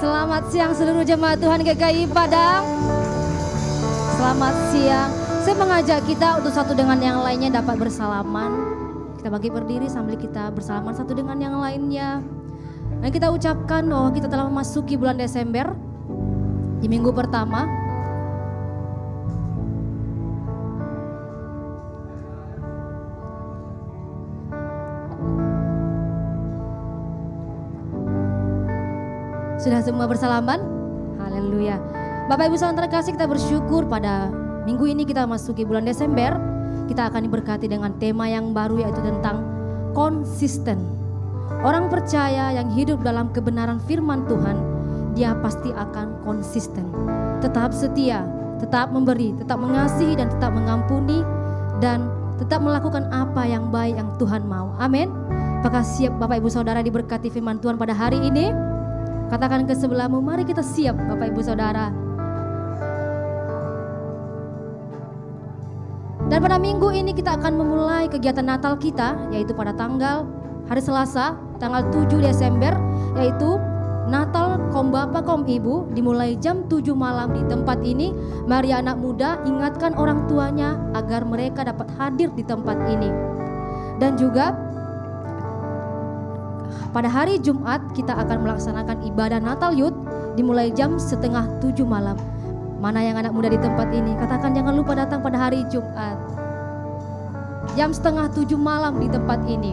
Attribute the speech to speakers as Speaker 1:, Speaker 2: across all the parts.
Speaker 1: Selamat siang seluruh jemaat Tuhan GKI Padang. Selamat siang. Saya mengajak kita untuk satu dengan yang lainnya dapat bersalaman. Kita bagi berdiri sambil kita bersalaman satu dengan yang lainnya. Dan kita ucapkan bahwa kita telah memasuki bulan Desember di minggu pertama. Sudah semua bersalaman? Haleluya. Bapak Ibu saudara terkasih, kita bersyukur pada minggu ini kita masuki bulan Desember. Kita akan diberkati dengan tema yang baru, yaitu tentang konsisten. Orang percaya yang hidup dalam kebenaran firman Tuhan, dia pasti akan konsisten. Tetap setia, tetap memberi, tetap mengasihi dan tetap mengampuni, dan tetap melakukan apa yang baik yang Tuhan mau. Amin. Apakah siap Bapak Ibu Saudara diberkati firman Tuhan pada hari ini? Katakan ke sebelahmu, mari kita siap Bapak Ibu Saudara. Dan pada minggu ini kita akan memulai kegiatan Natal kita, yaitu pada tanggal hari Selasa, tanggal 7 Desember, yaitu Natal Kaum Bapa Kaum Ibu, dimulai jam 7 malam di tempat ini. Mari anak muda ingatkan orang tuanya agar mereka dapat hadir di tempat ini. Dan juga pada hari Jumat kita akan melaksanakan ibadah Natal Youth dimulai jam 6:30 malam. Mana yang anak muda di tempat ini? Katakan jangan lupa datang pada hari Jumat. Jam 6:30 malam di tempat ini.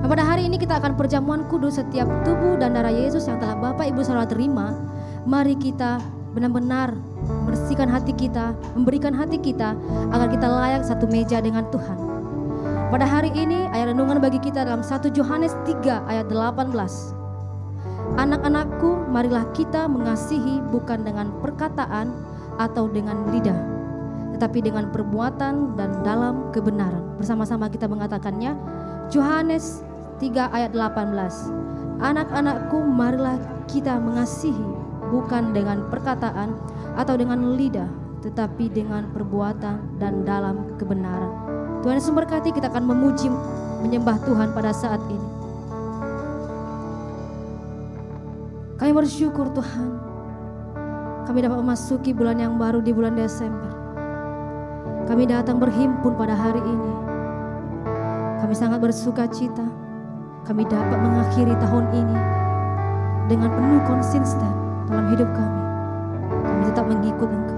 Speaker 1: Nah, pada hari ini kita akan perjamuan kudus setiap tubuh dan darah Yesus yang telah Bapak Ibu Saudara terima. Mari kita benar-benar bersihkan hati kita, memberikan hati kita agar kita layak satu meja dengan Tuhan. Pada hari ini ayat renungan bagi kita dalam 1 Yohanes 3 ayat 18. Anak-anakku, marilah kita mengasihi bukan dengan perkataan atau dengan lidah, tetapi dengan perbuatan dan dalam kebenaran. Bersama-sama kita mengatakannya. Yohanes 3 ayat 18. Anak-anakku, marilah kita mengasihi bukan dengan perkataan atau dengan lidah, tetapi dengan perbuatan dan dalam kebenaran. Tuhan Yesus memberkati. Kita akan memuji, menyembah Tuhan pada saat ini. Kami bersyukur Tuhan, kami dapat memasuki bulan yang baru di bulan Desember. Kami datang berhimpun pada hari ini. Kami sangat bersuka cita. Kami dapat mengakhiri tahun ini dengan penuh konsisten dalam hidup kami. Kami tetap mengikut Engkau.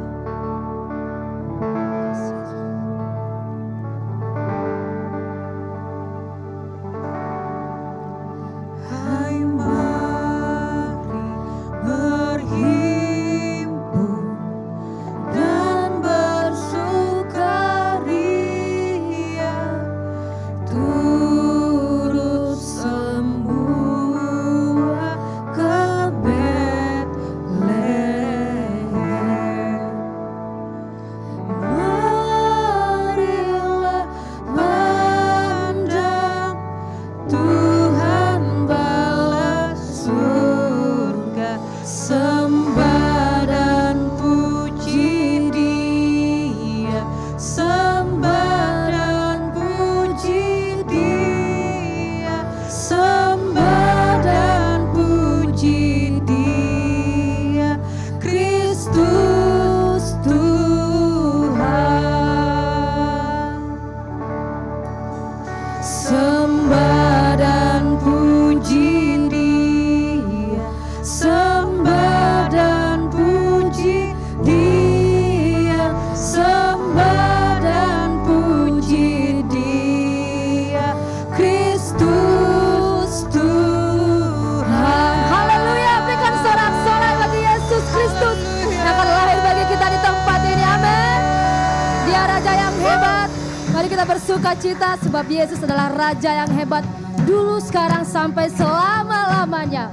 Speaker 1: Cita sebab Yesus adalah Raja yang hebat dulu, sekarang, sampai selama-lamanya.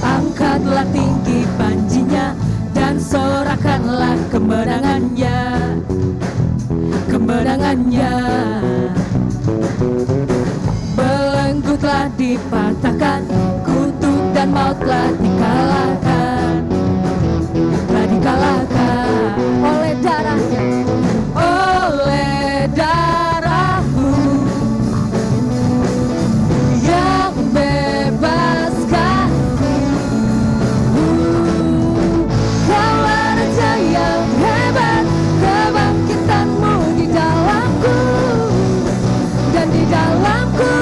Speaker 2: Angkatlah tinggi panjinya dan sorakanlah kemenangannya, kemenangannya. Belenggu telah dipatahkan, kutuk dan maut telah dikalahkan. dikalahkan
Speaker 1: oleh darahnya,
Speaker 2: oleh darah-Mu yang bebaskan.
Speaker 1: Kaulah Raja yang hebat, kebangkitan-Mu di dalamku dan di dalamku.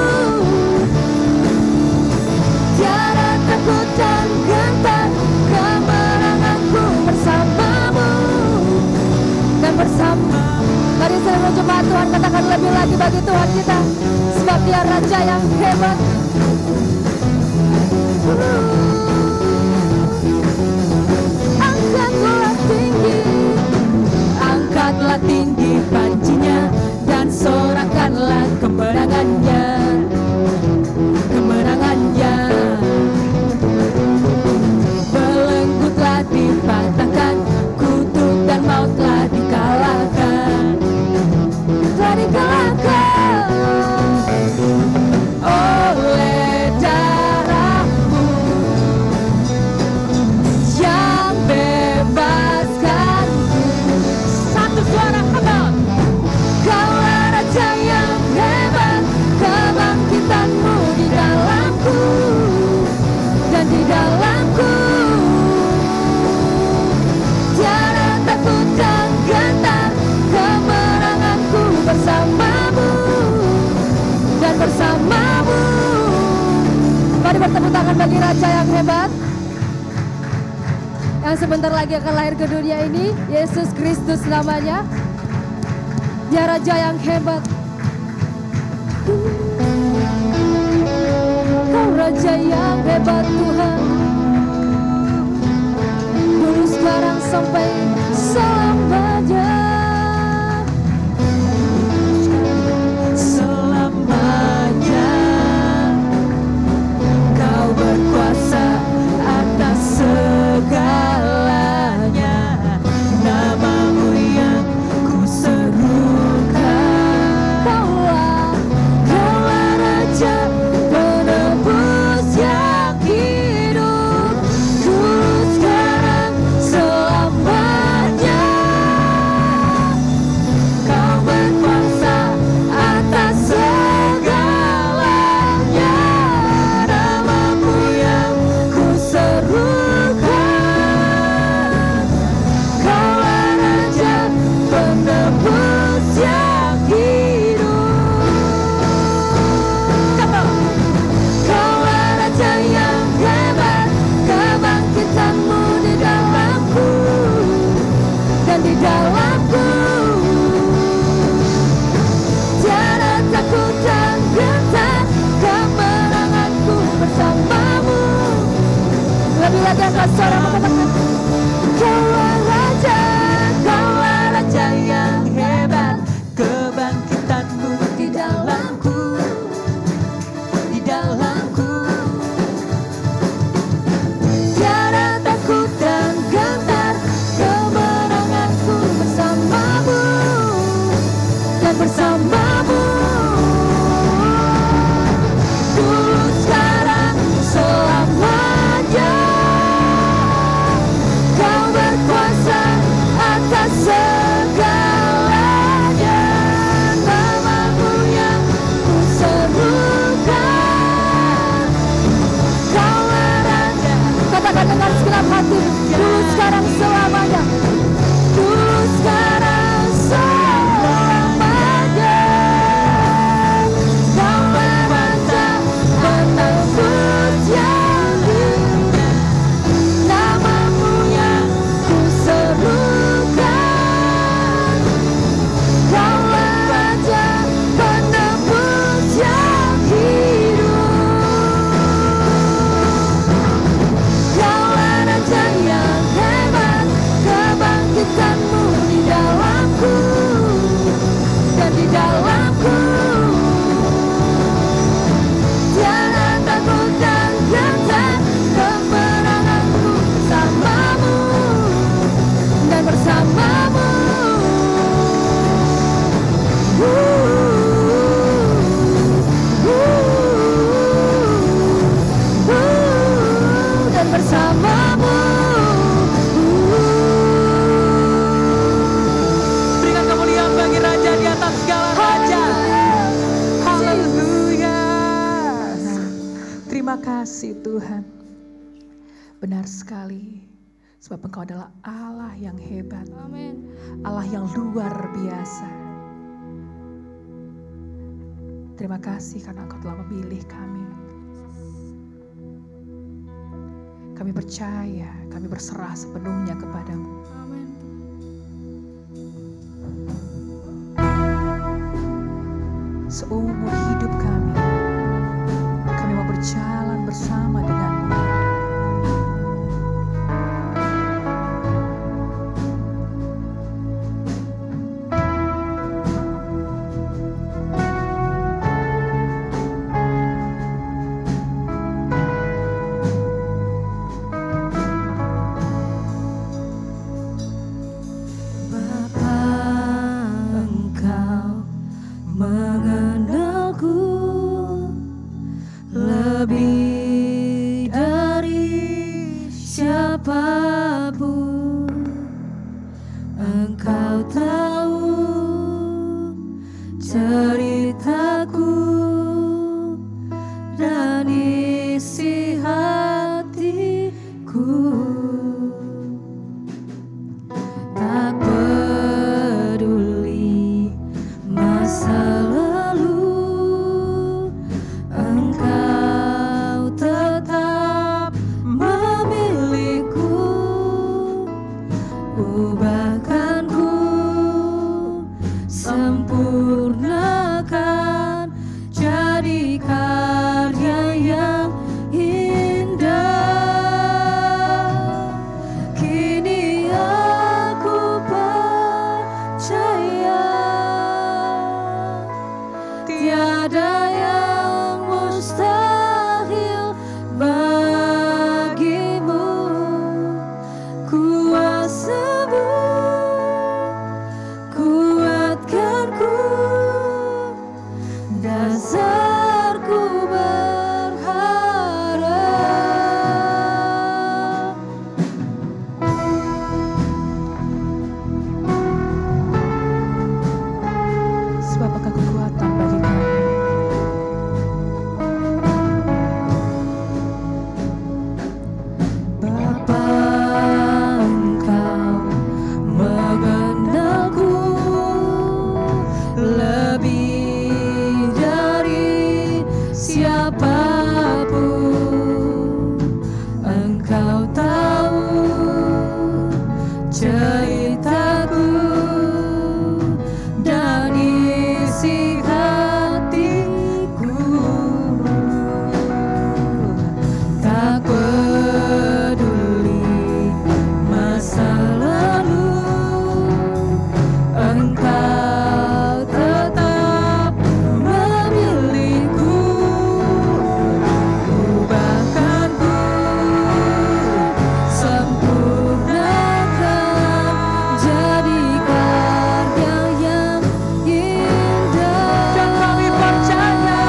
Speaker 1: Tiada takut dan gentar, kemenanganku bersama-Mu dan bersama. Mari seluruh jemaat Tuhan katakan lebih lagi bagi Tuhan kita, sebab Dia Raja yang hebat. Angkatlah tinggi,
Speaker 2: Angkatlah tinggi pancinya dan sorakanlah kemenangannya, kemenangannya. Belenggu telah dipatahkan, kutuk dan maut telah dikalahkan,
Speaker 1: telah dikalahkan
Speaker 2: oleh darah-Mu yang bebaskanku. Satu suara, come on.
Speaker 1: Kaulah Raja yang hebat, kebangkitan-Mu di dalamku dan di dalamku. Tiada takut dan gentar, kemenanganku bersama-Mu dan bersama-Mu. Mari bertepuk tangan bagi Raja yang hebat, yang sebentar lagi akan lahir ke dunia ini. Yesus Kristus namanya. Dia Raja yang hebat. Kau Raja yang hebat Tuhan, dulu sekarang sampai selamanya.
Speaker 2: Selamanya Kau berkuasa atas segalanya. Nama-Mu yang ku serukan.
Speaker 1: Kaulah
Speaker 2: Raja penebus yang hidup, dulu sekarang selamanya. Kau berkuasa atas segalanya. Nama-Mu yang ku serukan. Kaulah Raja penebus yang hidup. Come on.
Speaker 1: Kaulah Raja yang hebat, kebangkitan-Mu di dalamku dan di dalamku. Tiada takut dan gentar, kemenanganku bersama-Mu. Lebih lagi angkat suara katakan, Kaulah Raja,
Speaker 2: Kaulah Raja yang hebat, kebangkitan-Mu di dalamku, di dalamku.
Speaker 1: tiada takut dan gentar, kemenanganku bersama-Mu dan bersama-Mu. Dulu sekarang selamanya.
Speaker 2: Terima kasih Tuhan. Benar sekali. Sebab Engkau adalah Allah yang hebat.
Speaker 1: Amin.
Speaker 2: Allah yang luar biasa. Terima kasih karena Engkau telah memilih kami. Kami percaya, kami berserah sepenuhnya kepadamu.
Speaker 1: Amin.
Speaker 2: Seumur hidup kami mau berjalan bersama denganmu.
Speaker 1: Lebih dari siapapun, Engkau tahu ceritaku dan isi hatiku. Tak peduli masa lalu, Engkau tetap memilihku. Ubahkanku, sempurnakan, jadi karya yang indah. Kini aku percaya tiada yang mustahil bagimu. Kuasamu, kuatkanku, dasarku berharap.
Speaker 2: Sebab Engkau kekuatan bagi kami.
Speaker 1: Bapa, Engkau mengenalku lebih dari siapapun. Engkau tahu ceritaku dan isi hatiku. Tak peduli masa lalu, Engkau tetap memilihku. Ubahkanku, sempurnakan, jadi karya yang indah.
Speaker 2: Dan kami percaya,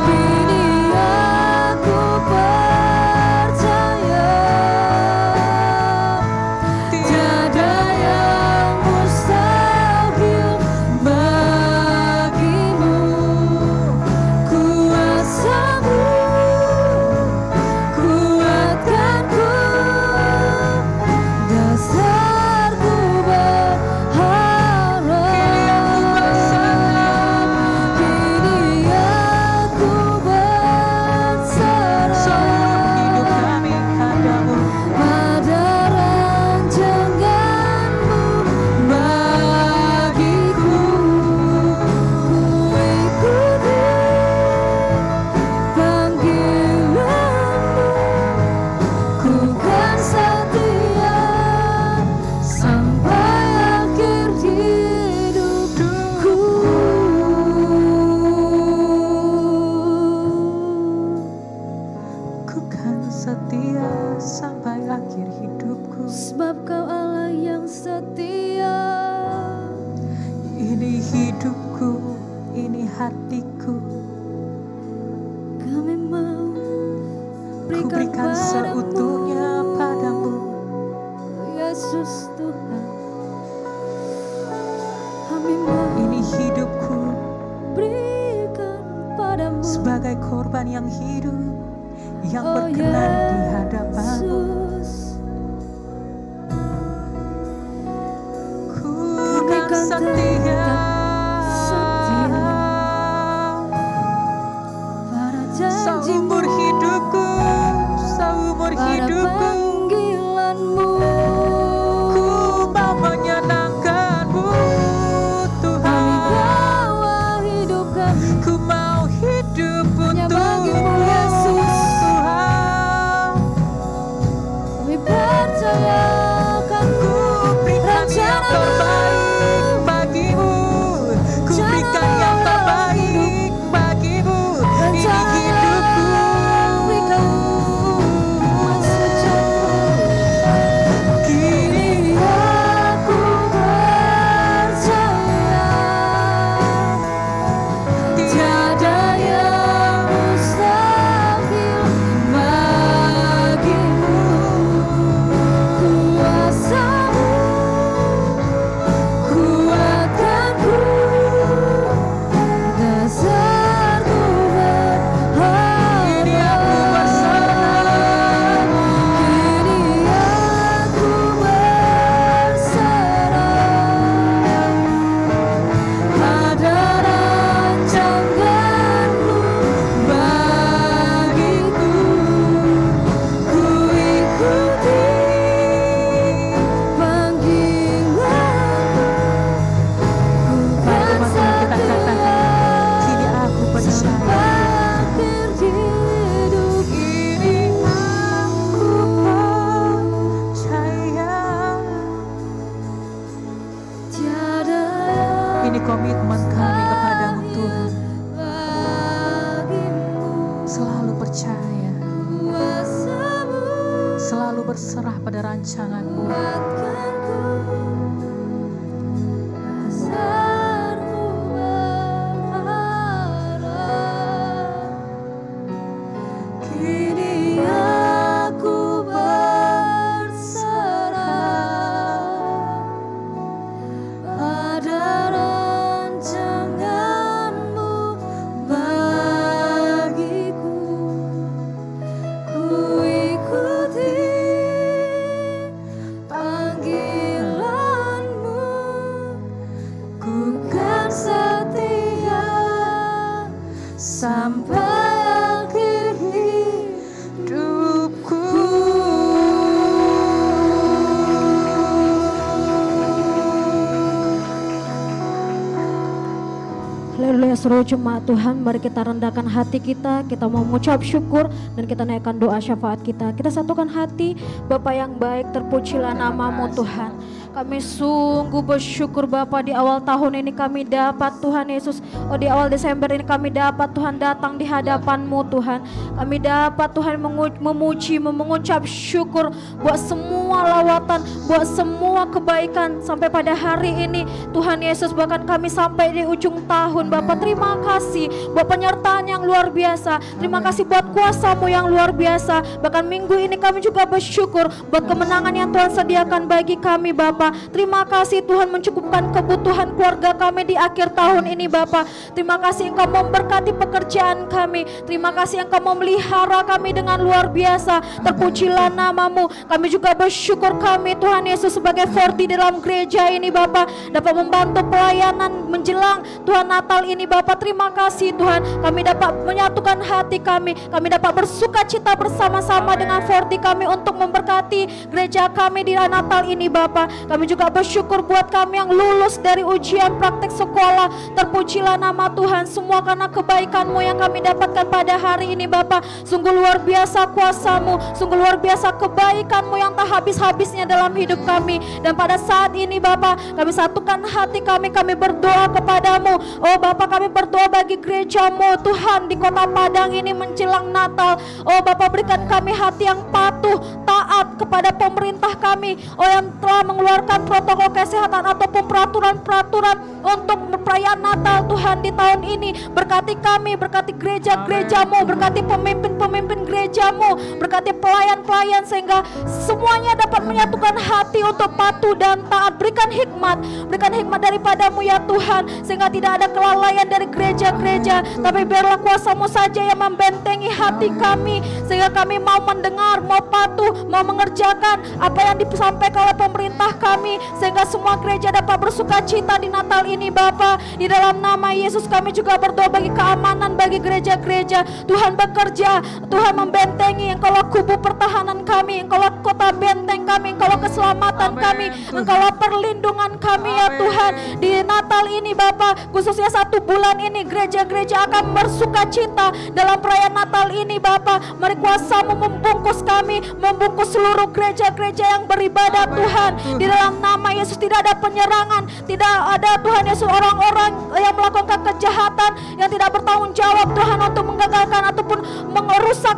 Speaker 1: Kini aku percaya tiada yang mustahil bagimu. Kuasamu, kuatkanku, dasarku berharap. Kini aku berserah
Speaker 2: seumur hidup kami padamu.
Speaker 1: pada rancanganmu bagiku. Ku ikuti panggilanmu, ku kan setia sampai akhir hidupku.
Speaker 2: Ku kan setia sampai akhir hidupku.
Speaker 1: Sebab Kau Allah yang setia.
Speaker 2: Ini hidupku, ini hatiku.
Speaker 1: Kami mau
Speaker 2: Ku berikan seutuhnya padamu.
Speaker 1: Yesus Tuhan. Kami mau
Speaker 2: Ini hidupku
Speaker 1: berikan padamu.
Speaker 2: sebagai korban yang hidup. yang berkenan di hadapan-Mu. Ku kan setia seumur hidupku, seumur hidupku. Ku mau menyenangkan-Mu Tuhan. Ku mau hidup untuk-Mu Yesus Tuhan.
Speaker 1: Kami percaya
Speaker 2: Ku berikan yang terbaik bagimu. Ku berikan yang terbaik bagimu. Ini hidupku. Kini aku percaya tiada yang mustahil bagimu. Kuasa-Mu kuatkanku, dasarku berharap. Kini aku berserah. Kini aku berserah pada rancangan-Mu bagiku. Ku ikuti panggilan-Mu. Mari teman-teman kita katakan, kini aku percaya. Akhir hidup ini aku percaya. Tiada ini komitmen kami kepadamu Tuhan. Selalu percaya, selalu berserah pada rancangan-Mu. Kini aku berserah pada rancangan-Mu bagiku. Ku ikuti panggilan-Mu. Ku kan setia sampai akhir hidupku.
Speaker 1: Haleluya, seluruh jemaat Tuhan, mari kita rendahkan hati kita mau mengucap syukur dan kita naikkan doa syafaat kita. Kita satukan hati. Bapa yang baik, terpujilah nama-Mu Tuhan. Kami sungguh bersyukur Bapa, di awal tahun ini kami dapat Tuhan Yesus, di awal Desember ini kami dapat Tuhan datang di hadapan-Mu Tuhan. Kami dapat Tuhan memuji, mengucap syukur buat semua lawatan, buat semua kebaikan sampai pada hari ini Tuhan Yesus. Bahkan kami sampai di ujung tahun Bapa, terima kasih buat penyertaan yang luar biasa. Terima kasih buat kuasa-Mu yang luar biasa. Bahkan minggu ini kami juga bersyukur buat kemenangan yang Tuhan sediakan bagi kami Bapa. Terima kasih Tuhan mencukupkan kebutuhan keluarga kami di akhir tahun ini Bapa. Terima kasih Engkau memberkati pekerjaan kami. Terima kasih Engkau memelihara kami dengan luar biasa. Terpujilah nama-Mu. Kami juga bersyukur kami Tuhan Yesus sebagai 40 dalam gereja ini Bapa, dapat membantu pelayanan menjelang Tuhan Natal ini Bapa. Terima kasih Tuhan, kami dapat menyatukan hati kami dapat bersuka cita bersama-sama dengan 40 kami untuk memberkati gereja kami di Natal ini Bapa. Kami juga bersyukur buat kami yang lulus dari ujian praktek sekolah. Terpujilah nama Tuhan, semua karena kebaikan-Mu yang kami dapatkan pada hari ini Bapa. Sungguh luar biasa kuasa-Mu, sungguh luar biasa kebaikan-Mu yang tak habis-habisnya dalam hidup kami. Dan pada saat ini Bapa, kami satukan hati kami berdoa kepada-Mu. Oh Bapa, kami berdoa bagi gereja-Mu Tuhan di Kota Padang ini menjelang Natal. Oh Bapa, berikan kami hati yang patuh, taat kepada pemerintah kami, oh yang telah mengeluarkan
Speaker 3: mengeluarkan protokol kesehatan ataupun peraturan-peraturan untuk perayaan Natal Tuhan di tahun ini. Berkati kami, berkati gereja-gerejamu, berkati pemimpin-pemimpin gerejamu, berkati pelayan-pelayan sehingga semuanya dapat menyatukan hati untuk patuh dan taat. Berikan hikmat daripadamu ya Tuhan, sehingga tidak ada kelalaian dari gereja-gereja, tapi biarlah kuasa-Mu saja yang membentengi hati kami, sehingga kami mau mendengar, mau patuh, mau mengerjakan apa yang disampaikan oleh pemerintah kami, sehingga semua gereja dapat bersuka cita di Natal ini Bapa. Di dalam nama Yesus kami juga berdoa bagi keamanan bagi gereja-gereja. Tuhan bekerja, Tuhan membentengi, Engkaulah kubu pertahanan kami, Engkaulah kota benteng kami, Engkaulah keselamatan kami, Engkaulah perlindungan kami ya Tuhan. Di Natal ini Bapa, khususnya 1 bulan ini gereja-gereja akan bersuka cita dalam perayaan Natal ini Bapa. Mari kuasa-Mu membungkus kami, membungkus seluruh gereja-gereja yang beribadah Tuhan. Di dalam nama Yesus tidak ada penyerangan, tidak ada Tuhan Yesus orang-orang yang melakukan kejahatan yang tidak bertanggung jawab Tuhan untuk menggagalkan ataupun merusak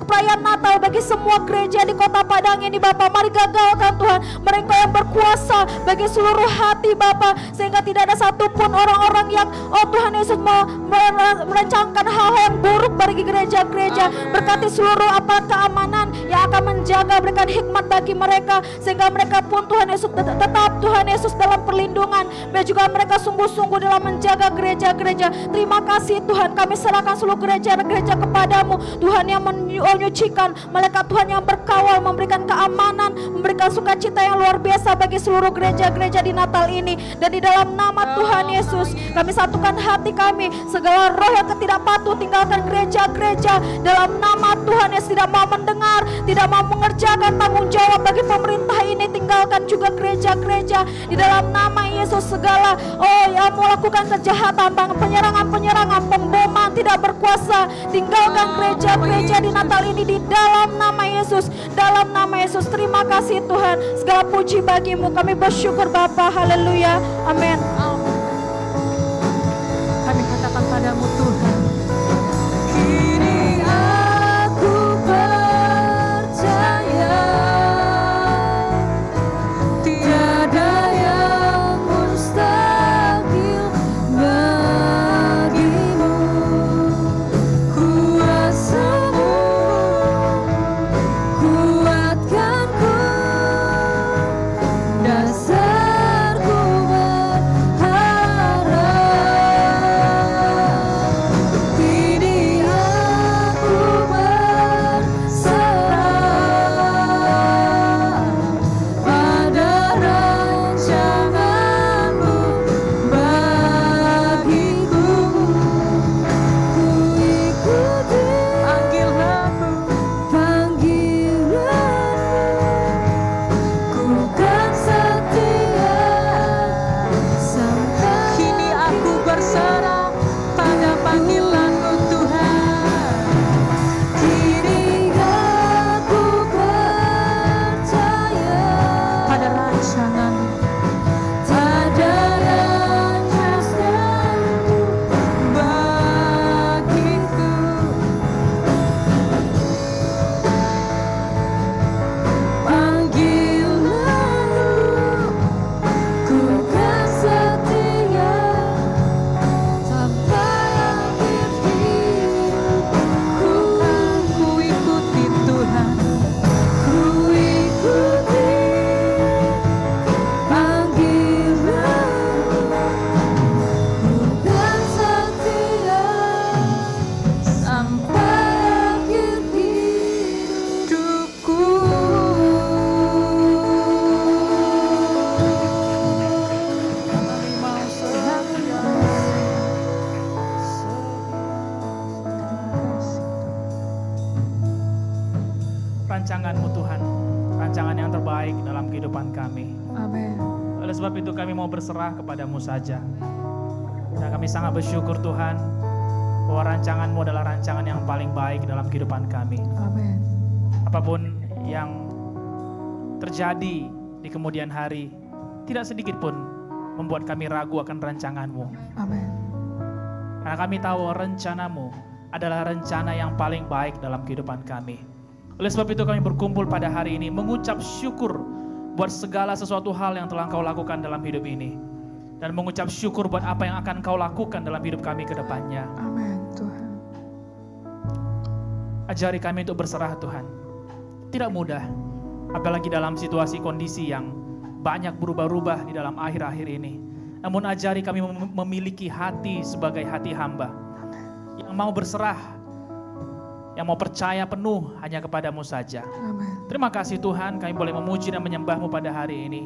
Speaker 3: perayaan Natal bagi semua gereja di Kota Padang ini Bapa. Mari gagalkan Tuhan, mereka yang berkuasa bagi seluruh hati Bapa, sehingga tidak ada satupun orang-orang yang Tuhan Yesus merancangkan hal yang buruk bagi gereja-gereja. Berkati seluruh aparat keamanan yang akan menjaga, berikan hikmat bagi mereka sehingga mereka pun Tuhan Yesus tetap Tuhan Yesus dalam perlindungan, dan juga mereka sungguh-sungguh dalam menjaga gereja-gereja. Terima kasih Tuhan, kami serahkan seluruh gereja-gereja kepadamu Tuhan, yang menyucikan, malaikat Tuhan yang berkawal, memberikan keamanan, memberikan sukacita yang luar biasa bagi seluruh gereja-gereja di Natal ini. Dan di dalam nama Tuhan Yesus kami satukan hati kami, segala roh yang ketidakpatuh tinggalkan gereja-gereja dalam nama Tuhan Yesus. Tidak mau mendengar, tidak mau mengerjakan tanggung jawab bagi pemerintah ini, tinggalkan juga gereja-gereja di dalam nama Yesus. Segala yang melakukan kejahatan, penyerangan-penyerangan, pemboman tidak berkuasa, tinggalkan gereja-gereja di Natal ini di dalam nama Yesus, dalam nama Yesus. Terima kasih Tuhan, segala puji bagimu, kami bersyukur Bapa. Haleluya, amin.
Speaker 2: Kami katakan padamu Tuhan,
Speaker 3: Kini aku percaya tiada yang mustahil bagimu. Kuasa-Mu kuatkanku, dasarku berharap. Kini aku berserah pada rancangan-Mu bagiku. Ku ikuti panggilan-Mu, ku kan setia sampai.
Speaker 2: kini aku berserah pada panggilan-Mu Tuhan.
Speaker 3: Kini aku percaya
Speaker 2: Pada rancangan-Mu,
Speaker 3: pada rancangan-Mu bagiku. Panggilan-Mu, ku kan setia sampai akhir hidupku.
Speaker 2: ku ikuti Tuhan.
Speaker 3: Ku ikuti panggilan-Mu, ku kan setia sampai akhir hidupku.
Speaker 4: Rancangan-Mu Tuhan, rancangan yang terbaik dalam kehidupan kami.
Speaker 2: Amin.
Speaker 4: Oleh sebab itu kami mau berserah kepadamu saja. Dan kami sangat bersyukur Tuhan, bahwa rancangan-Mu adalah rancangan yang paling baik dalam kehidupan kami.
Speaker 2: Amin.
Speaker 4: Apapun yang terjadi di kemudian hari, tidak sedikit pun membuat kami ragu akan rancangan-Mu.
Speaker 2: Amin.
Speaker 4: Karena kami tahu rencana-Mu adalah rencana yang paling baik dalam kehidupan kami. Oleh sebab itu kami berkumpul pada hari ini mengucap syukur buat segala sesuatu hal yang telah Engkau lakukan dalam hidup ini. Dan mengucap syukur buat apa yang akan Engkau lakukan dalam hidup kami ke depannya.
Speaker 2: Amin Tuhan.
Speaker 4: Ajari kami untuk berserah Tuhan. Tidak mudah, apalagi dalam situasi kondisi yang banyak berubah-ubah di dalam akhir-akhir ini. Namun ajari kami memiliki hati sebagai hati hamba. Yang mau berserah, yang mau percaya penuh hanya kepadamu saja.
Speaker 2: Amin.
Speaker 4: Terima kasih Tuhan, kami boleh memuji dan menyembah-Mu pada hari ini.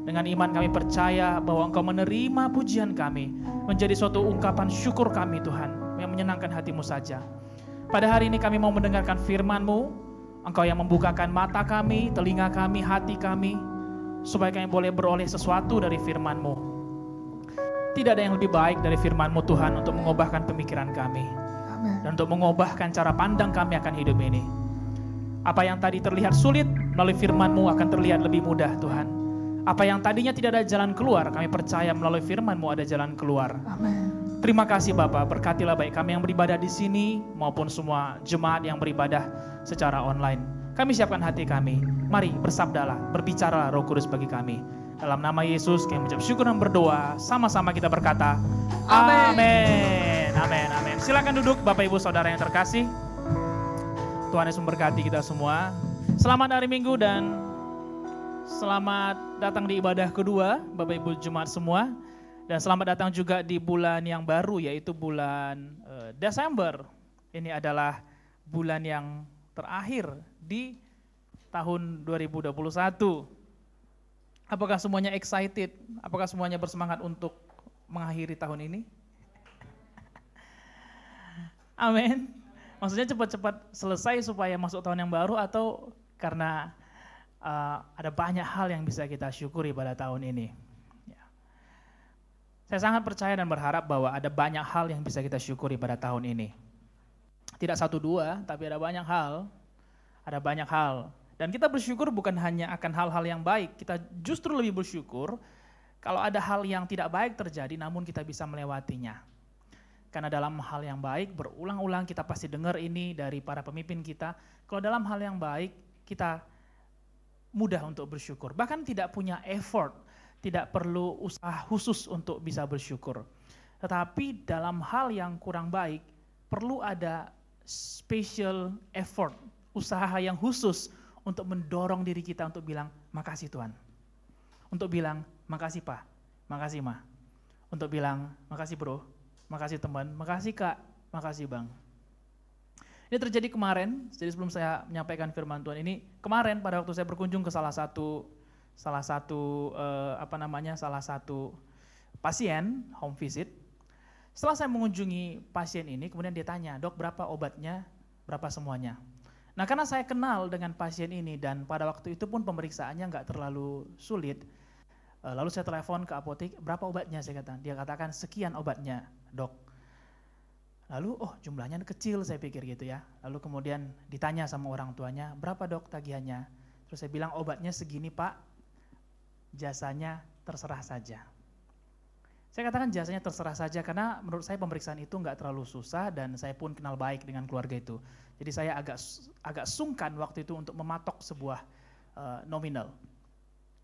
Speaker 4: Dengan iman kami percaya bahwa Engkau menerima pujian kami, menjadi suatu ungkapan syukur kami Tuhan, yang menyenangkan hati-Mu saja. Pada hari ini kami mau mendengarkan firman-Mu, Engkau yang membukakan mata kami, telinga kami, hati kami, supaya kami boleh beroleh sesuatu dari firman-Mu. Tidak ada yang lebih baik dari firman-Mu Tuhan untuk mengubahkan pemikiran kami.
Speaker 2: Amin.
Speaker 4: Dan untuk mengubahkan cara pandang kami akan hidup ini. Apa yang tadi terlihat sulit, melalui firman-Mu akan terlihat lebih mudah Tuhan. Apa yang tadinya tidak ada jalan keluar, kami percaya melalui firman-Mu ada jalan keluar.
Speaker 2: Amin.
Speaker 4: Terima kasih Bapa, berkatilah baik kami yang beribadah di sini maupun semua jemaat yang beribadah secara online. Kami siapkan hati kami, mari bersabdalah, berbicaralah Roh Kudus bagi kami. Dalam nama Yesus kami mengucap syukur dan berdoa, sama-sama kita berkata, Amin. Amin. Amin. Silakan duduk Bapak Ibu Saudara yang terkasih. Tuhan Yesus memberkati kita semua. Selamat hari Minggu dan selamat datang di ibadah kedua Bapak Ibu Jemaat semua. Dan selamat datang juga di bulan yang baru, yaitu bulan Desember. Ini adalah bulan yang terakhir di tahun 2021. Apakah semuanya excited? Apakah semuanya bersemangat untuk mengakhiri tahun ini? Amin. Maksudnya cepat-cepat selesai supaya masuk tahun yang baru, atau karena ada banyak hal yang bisa kita syukuri pada tahun ini? Saya sangat percaya dan berharap bahwa ada banyak hal yang bisa kita syukuri pada tahun ini. Tidak satu dua, tapi ada banyak hal. Ada banyak hal. Dan kita bersyukur bukan hanya akan hal-hal yang baik. Kita justru lebih bersyukur kalau ada hal yang tidak baik terjadi namun kita bisa melewatinya. Karena dalam hal yang baik, berulang-ulang kita pasti dengar ini dari para pemimpin kita. Kalau dalam hal yang baik, kita mudah untuk bersyukur. Bahkan tidak punya effort. Tidak perlu usaha khusus untuk bisa bersyukur. Tetapi dalam hal yang kurang baik, perlu ada special effort, usaha yang khusus untuk mendorong diri kita untuk bilang, makasih Tuhan. Untuk bilang, makasih Pak, makasih Ma. Untuk bilang, makasih bro, makasih teman, makasih Kak, makasih Bang. Ini terjadi kemarin, jadi sebelum saya menyampaikan firman Tuhan ini, kemarin pada waktu saya berkunjung ke salah satu pasien home visit. Setelah saya mengunjungi pasien ini, kemudian dia tanya, dok berapa obatnya, berapa semuanya. Nah karena saya kenal dengan pasien ini dan pada waktu itu pun pemeriksaannya nggak terlalu sulit, lalu saya telepon ke apotek, berapa obatnya saya katakan. Dia katakan sekian obatnya dok. Lalu jumlahnya kecil saya pikir gitu ya. Lalu kemudian ditanya sama orang tuanya, berapa dok tagihannya. Terus saya bilang obatnya segini Pak. Jasanya terserah saja. Saya katakan jasanya terserah saja karena menurut saya pemeriksaan itu nggak terlalu susah dan saya pun kenal baik dengan keluarga itu. Jadi saya agak sungkan waktu itu untuk mematok sebuah nominal.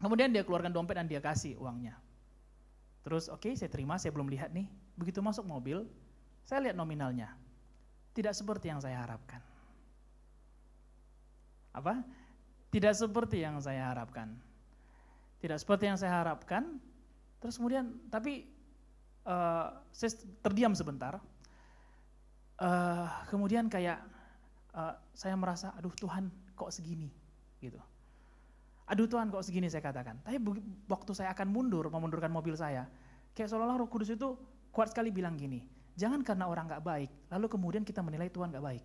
Speaker 4: Kemudian dia keluarkan dompet dan dia kasih uangnya. Terus oke, saya terima, saya belum lihat nih. Begitu masuk mobil, saya lihat nominalnya. Tidak seperti yang saya harapkan. Apa? Tidak seperti yang saya harapkan. Tidak seperti yang saya harapkan, terus kemudian, tapi saya terdiam sebentar, kemudian kayak saya merasa, aduh Tuhan kok segini, gitu. Aduh Tuhan kok segini saya katakan, tapi waktu saya akan memundurkan mobil saya, kayak seolah-olah Roh Kudus itu kuat sekali bilang gini, jangan karena orang gak baik, lalu kemudian kita menilai Tuhan gak baik.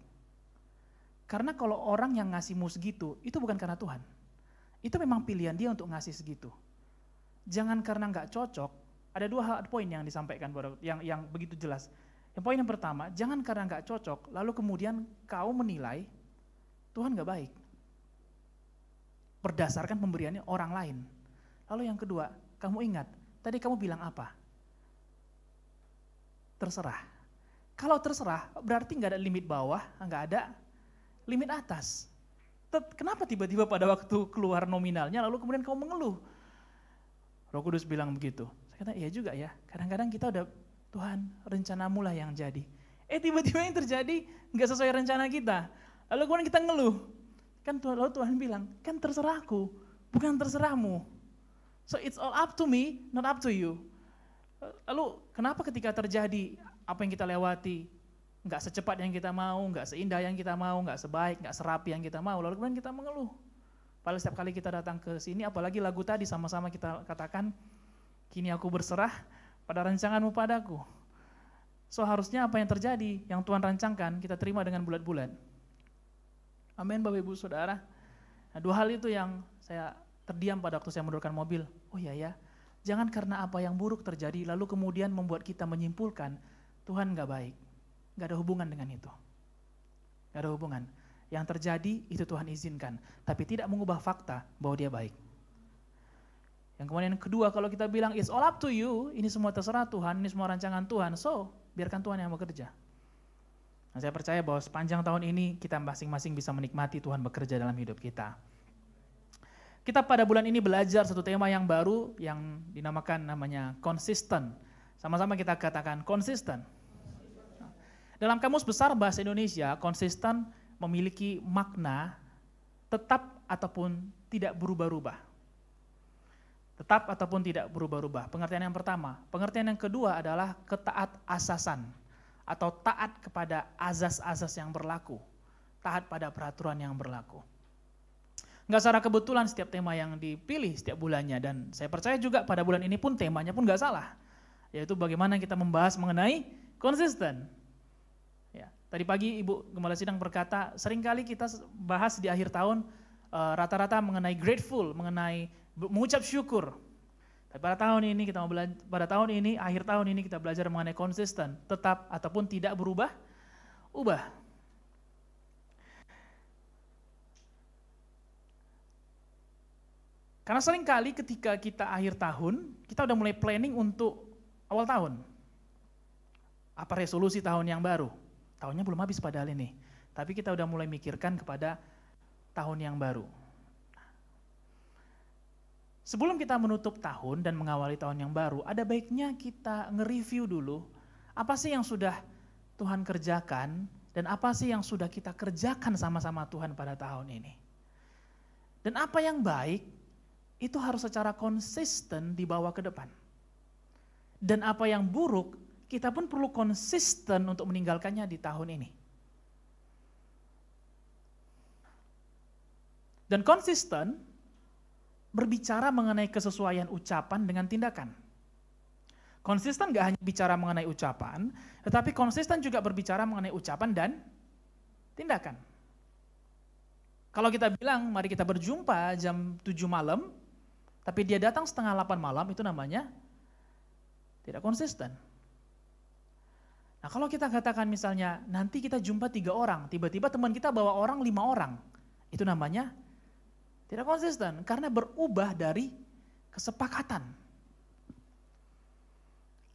Speaker 4: Karena kalau orang yang ngasihmu segitu, itu bukan karena Tuhan. Itu memang pilihan dia untuk ngasih segitu. Jangan karena nggak cocok, ada dua poin yang disampaikan, yang begitu jelas. Yang poin yang pertama, jangan karena nggak cocok, lalu kemudian kau menilai Tuhan nggak baik. Berdasarkan pemberiannya orang lain. Lalu yang kedua, kamu ingat, tadi kamu bilang apa? Terserah. Kalau terserah, berarti nggak ada limit bawah, nggak ada limit atas. kenapa tiba-tiba pada waktu keluar nominalnya lalu kemudian kamu mengeluh? Roh Kudus bilang begitu. Saya kata, iya juga ya, kadang-kadang kita udah, Tuhan rencanamu lah yang jadi. Tiba-tiba yang terjadi nggak sesuai rencana kita. Lalu kemudian kita ngeluh. Lalu Tuhan bilang, kan terserahku, bukan terserahmu. So it's all up to me, not up to you. Lalu kenapa ketika terjadi apa yang kita lewati, nggak secepat yang kita mau, nggak seindah yang kita mau, nggak sebaik, nggak serapi yang kita mau, lalu kemudian kita mengeluh. Padahal setiap kali kita datang ke sini, apalagi lagu tadi sama-sama kita katakan, kini aku berserah pada rancanganmu padaku. So harusnya apa yang terjadi, yang Tuhan rancangkan, kita terima dengan bulat-bulat. Amin Bapak Ibu Saudara. Nah, 2 hal itu yang saya terdiam pada waktu saya menurunkan mobil. Oh iya ya, jangan karena apa yang buruk terjadi, lalu kemudian membuat kita menyimpulkan, Tuhan gak baik. Gak ada hubungan dengan itu. Gak ada hubungan. Yang terjadi itu Tuhan izinkan, tapi tidak mengubah fakta bahwa dia baik. Yang kemudian yang kedua, kalau kita bilang it's all up to you, ini semua terserah Tuhan, ini semua rancangan Tuhan, so biarkan Tuhan yang bekerja. Nah, saya percaya bahwa sepanjang tahun ini kita masing-masing bisa menikmati Tuhan bekerja dalam hidup kita. Kita pada bulan ini belajar satu tema yang baru yang dinamakan namanya konsisten. Sama-sama kita katakan konsisten. Dalam Kamus Besar Bahasa Indonesia, konsisten memiliki makna tetap ataupun tidak berubah-ubah. Tetap ataupun tidak berubah-ubah. Pengertian yang pertama. Pengertian yang kedua adalah ketaat asasan atau taat kepada azas-azas yang berlaku. Taat pada peraturan yang berlaku. Nggak secara kebetulan setiap tema yang dipilih setiap bulannya, dan saya percaya juga pada bulan ini pun temanya pun nggak salah. Yaitu bagaimana kita membahas mengenai konsisten. Tadi pagi Ibu Gembala Sidang berkata, seringkali kita bahas di akhir tahun rata-rata mengenai grateful, mengenai mengucap syukur. Tapi pada tahun ini akhir tahun ini kita belajar mengenai konsisten, tetap ataupun tidak berubah. Karena seringkali ketika kita akhir tahun, kita udah mulai planning untuk awal tahun. Apa resolusi tahun yang baru? Tahunnya belum habis padahal ini, tapi kita udah mulai mikirkan kepada tahun yang baru. Sebelum kita menutup tahun dan mengawali tahun yang baru, ada baiknya kita nge-review dulu, apa sih yang sudah Tuhan kerjakan, dan apa sih yang sudah kita kerjakan sama-sama Tuhan pada tahun ini. Dan apa yang baik, itu harus secara konsisten dibawa ke depan. Dan apa yang buruk, kita pun perlu konsisten untuk meninggalkannya di tahun ini. Dan konsisten berbicara mengenai kesesuaian ucapan dengan tindakan. Konsisten gak hanya bicara mengenai ucapan, tetapi konsisten juga berbicara mengenai ucapan dan tindakan. Kalau kita bilang, mari kita berjumpa jam 7 malam, tapi dia datang setengah 8 malam, itu namanya tidak konsisten. Nah, kalau kita katakan misalnya nanti kita jumpa 3 orang, tiba-tiba teman kita bawa 5 orang, itu namanya tidak konsisten karena berubah dari kesepakatan.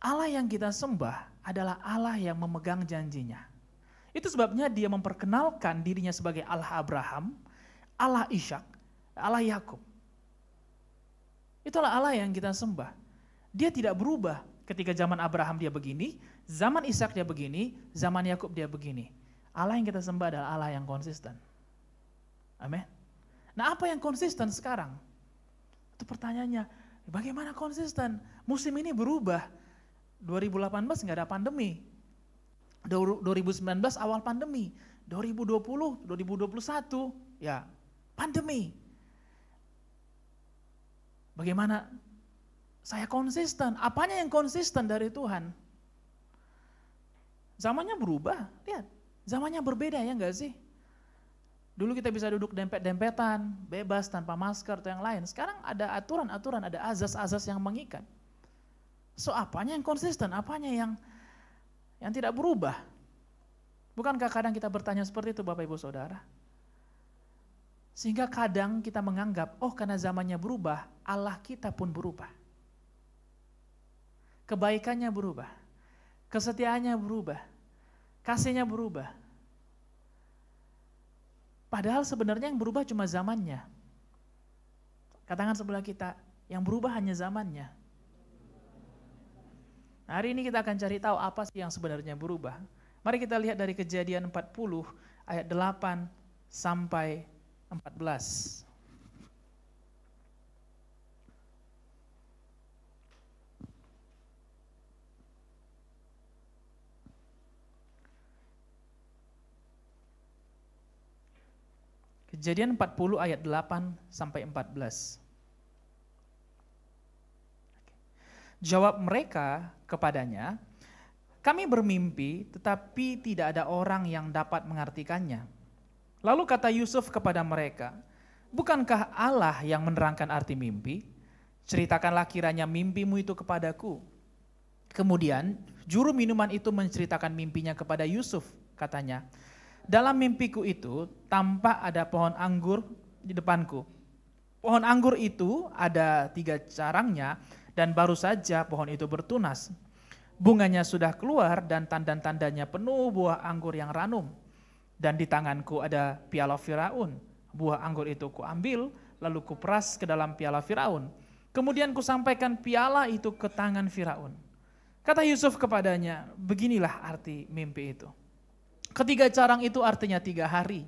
Speaker 4: Allah yang kita sembah adalah Allah yang memegang janjinya. Itu sebabnya dia memperkenalkan dirinya sebagai Allah Abraham, Allah Ishak, Allah Yakub. Itulah Allah yang kita sembah. Dia tidak berubah. Ketika zaman Abraham dia begini, zaman Ishak dia begini, zaman Yakub dia begini. Allah yang kita sembah adalah Allah yang konsisten. Amin. Nah, apa yang konsisten sekarang? Itu pertanyaannya, bagaimana konsisten? Musim ini berubah. 2018 nggak ada pandemi. 2019 awal pandemi. 2020, 2021 ya pandemi. Bagaimana saya konsisten? Apanya yang konsisten dari Tuhan? Zamannya berubah, lihat. Zamannya berbeda ya enggak sih? Dulu kita bisa duduk dempet-dempetan, bebas tanpa masker atau yang lain. Sekarang ada aturan-aturan, ada azas-azas yang mengikat. So apanya yang konsisten? Apanya yang tidak berubah? Bukankah kadang kita bertanya seperti itu Bapak Ibu Saudara? Sehingga kadang kita menganggap, oh karena zamannya berubah, Allah kita pun berubah. Kebaikannya berubah, kesetiaannya berubah, kasihnya berubah. Padahal sebenarnya yang berubah cuma zamannya. Katakan sebelah kita, yang berubah hanya zamannya. Hari ini kita akan cari tahu apa sih yang sebenarnya berubah. Mari kita lihat dari Kejadian 40 ayat 8 sampai 14. Kejadian 40 ayat 8 sampai 14. Jawab mereka kepadanya, kami bermimpi tetapi tidak ada orang yang dapat mengartikannya. Lalu kata Yusuf kepada mereka, bukankah Allah yang menerangkan arti mimpi? Ceritakanlah kiranya mimpimu itu kepadaku. Kemudian juru minuman itu menceritakan mimpinya kepada Yusuf, katanya, dalam mimpiku itu tampak ada pohon anggur di depanku. Pohon anggur itu ada 3 carangnya dan baru saja pohon itu bertunas. Bunganya sudah keluar dan tanda-tandanya penuh buah anggur yang ranum. Dan di tanganku ada piala Firaun. Buah anggur itu kuambil lalu kuperas ke dalam piala Firaun. Kemudian kusampaikan piala itu ke tangan Firaun. Kata Yusuf kepadanya, beginilah arti mimpi itu. Ketiga carang itu artinya 3 hari.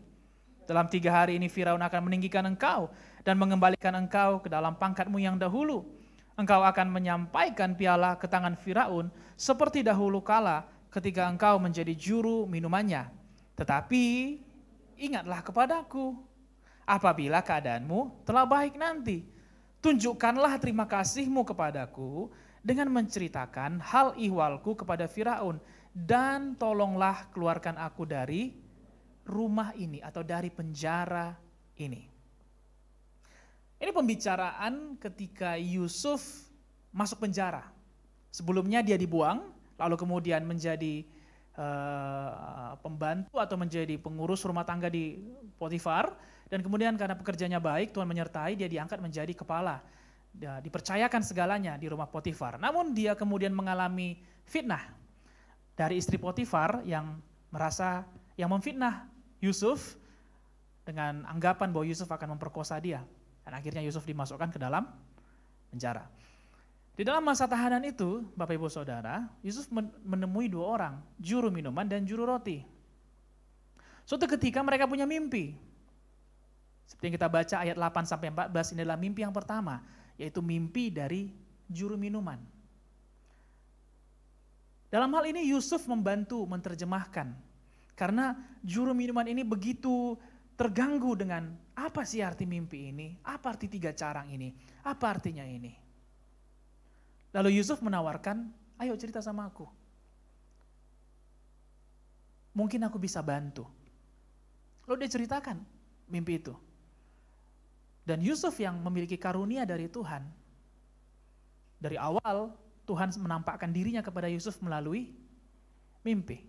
Speaker 4: Dalam 3 hari ini Firaun akan meninggikan engkau dan mengembalikan engkau ke dalam pangkatmu yang dahulu. Engkau akan menyampaikan piala ke tangan Firaun seperti dahulu kala ketika engkau menjadi juru minumannya. Tetapi ingatlah kepadaku apabila keadaanmu telah baik nanti. Tunjukkanlah terima kasihmu kepadaku dengan menceritakan hal ihwalku kepada Firaun. Dan tolonglah keluarkan aku dari rumah ini atau dari penjara ini. Ini pembicaraan ketika Yusuf masuk penjara. Sebelumnya dia dibuang, lalu kemudian menjadi pembantu atau menjadi pengurus rumah tangga di Potifar. Dan kemudian karena pekerjaannya baik, Tuhan menyertai, dia diangkat menjadi kepala. Dia dipercayakan segalanya di rumah Potifar. Namun dia kemudian mengalami fitnah dari istri Potifar yang memfitnah Yusuf dengan anggapan bahwa Yusuf akan memperkosa dia. Dan akhirnya Yusuf dimasukkan ke dalam penjara. Di dalam masa tahanan itu, Bapak Ibu Saudara, Yusuf menemui 2 orang, juru minuman dan juru roti. Suatu ketika mereka punya mimpi. Seperti yang kita baca ayat 8 sampai 14, ini adalah mimpi yang pertama, yaitu mimpi dari juru minuman. Dalam hal ini Yusuf membantu menerjemahkan, karena juru minuman ini begitu terganggu dengan apa sih arti mimpi ini, apa arti 3 carang ini, apa artinya ini. Lalu Yusuf menawarkan, ayo cerita sama aku. Mungkin aku bisa bantu. Lalu dia ceritakan mimpi itu. Dan Yusuf yang memiliki karunia dari Tuhan, dari awal Tuhan menampakkan dirinya kepada Yusuf melalui mimpi.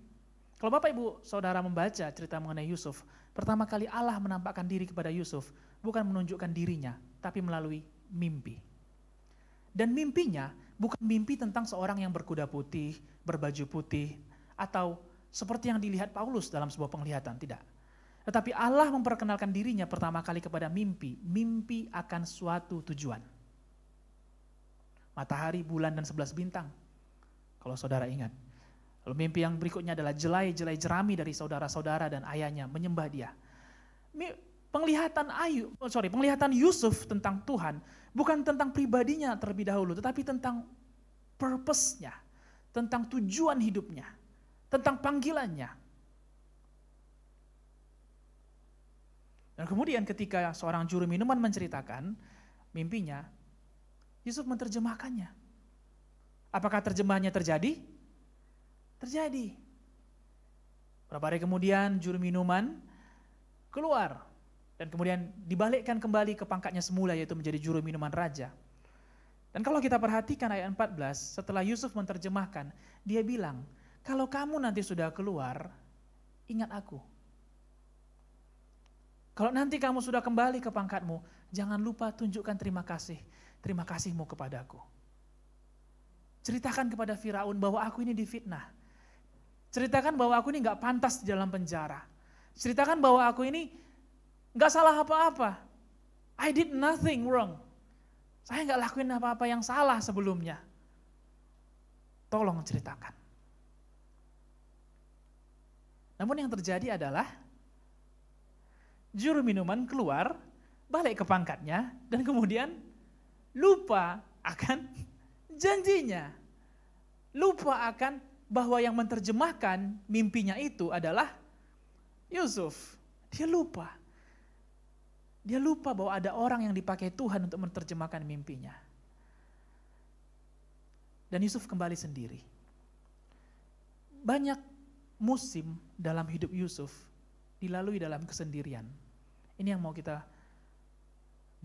Speaker 4: Kalau Bapak Ibu Saudara membaca cerita mengenai Yusuf, pertama kali Allah menampakkan diri kepada Yusuf bukan menunjukkan dirinya, tapi melalui mimpi. Dan mimpinya bukan mimpi tentang seorang yang berkuda putih, berbaju putih, atau seperti yang dilihat Paulus dalam sebuah penglihatan, tidak. Tetapi Allah memperkenalkan dirinya pertama kali kepada mimpi akan suatu tujuan. Matahari, bulan, dan 11 bintang. Kalau saudara ingat. Lalu mimpi yang berikutnya adalah jelai-jelai jerami dari saudara-saudara dan ayahnya menyembah dia. Penglihatan Yusuf tentang Tuhan bukan tentang pribadinya terlebih dahulu, tetapi tentang purpose-nya, tentang tujuan hidupnya, tentang panggilannya. Dan kemudian ketika seorang juru minuman menceritakan mimpinya, Yusuf menerjemahkannya. Apakah terjemahannya terjadi? Terjadi. Beberapa hari kemudian juru minuman keluar dan kemudian dibalikkan kembali ke pangkatnya semula, yaitu menjadi juru minuman raja. Dan kalau kita perhatikan ayat 14, setelah Yusuf menerjemahkan, dia bilang, kalau kamu nanti sudah keluar, ingat aku. Kalau nanti kamu sudah kembali ke pangkatmu, jangan lupa tunjukkan terima kasihmu kepadaku. Ceritakan kepada Firaun bahwa aku ini difitnah. Ceritakan bahwa aku ini gak pantas di dalam penjara. Ceritakan bahwa aku ini Nggak salah apa-apa. I did nothing wrong. Saya nggak lakuin apa-apa yang salah sebelumnya. Tolong ceritakan. Namun yang terjadi adalah juru minuman keluar, balik ke pangkatnya, dan kemudian lupa akan janjinya. Lupa akan bahwa yang menerjemahkan mimpinya itu adalah Yusuf. Dia lupa. Dia lupa bahwa ada orang yang dipakai Tuhan untuk menerjemahkan mimpinya. Dan Yusuf kembali sendiri. Banyak musim dalam hidup Yusuf dilalui dalam kesendirian. Ini yang mau kita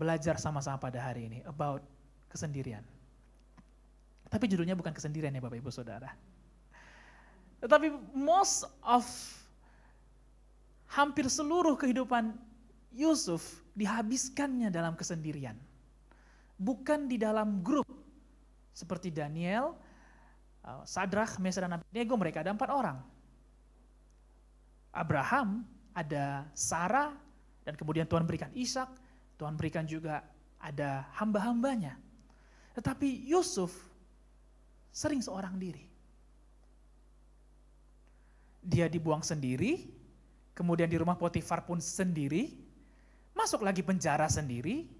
Speaker 4: belajar sama-sama pada hari ini, about kesendirian. Tapi judulnya bukan kesendirian ya Bapak Ibu Saudara. Tetapi hampir seluruh kehidupan Yusuf dihabiskannya dalam kesendirian. Bukan di dalam grup seperti Daniel, Sadrak, Mesar, dan Abednego, mereka ada 4 orang. Abraham, ada Sarah, dan kemudian Tuhan berikan Ishak, Tuhan berikan juga ada hamba-hambanya. Tetapi Yusuf sering seorang diri. Dia dibuang sendiri, kemudian di rumah Potifar pun sendiri, masuk lagi penjara sendiri,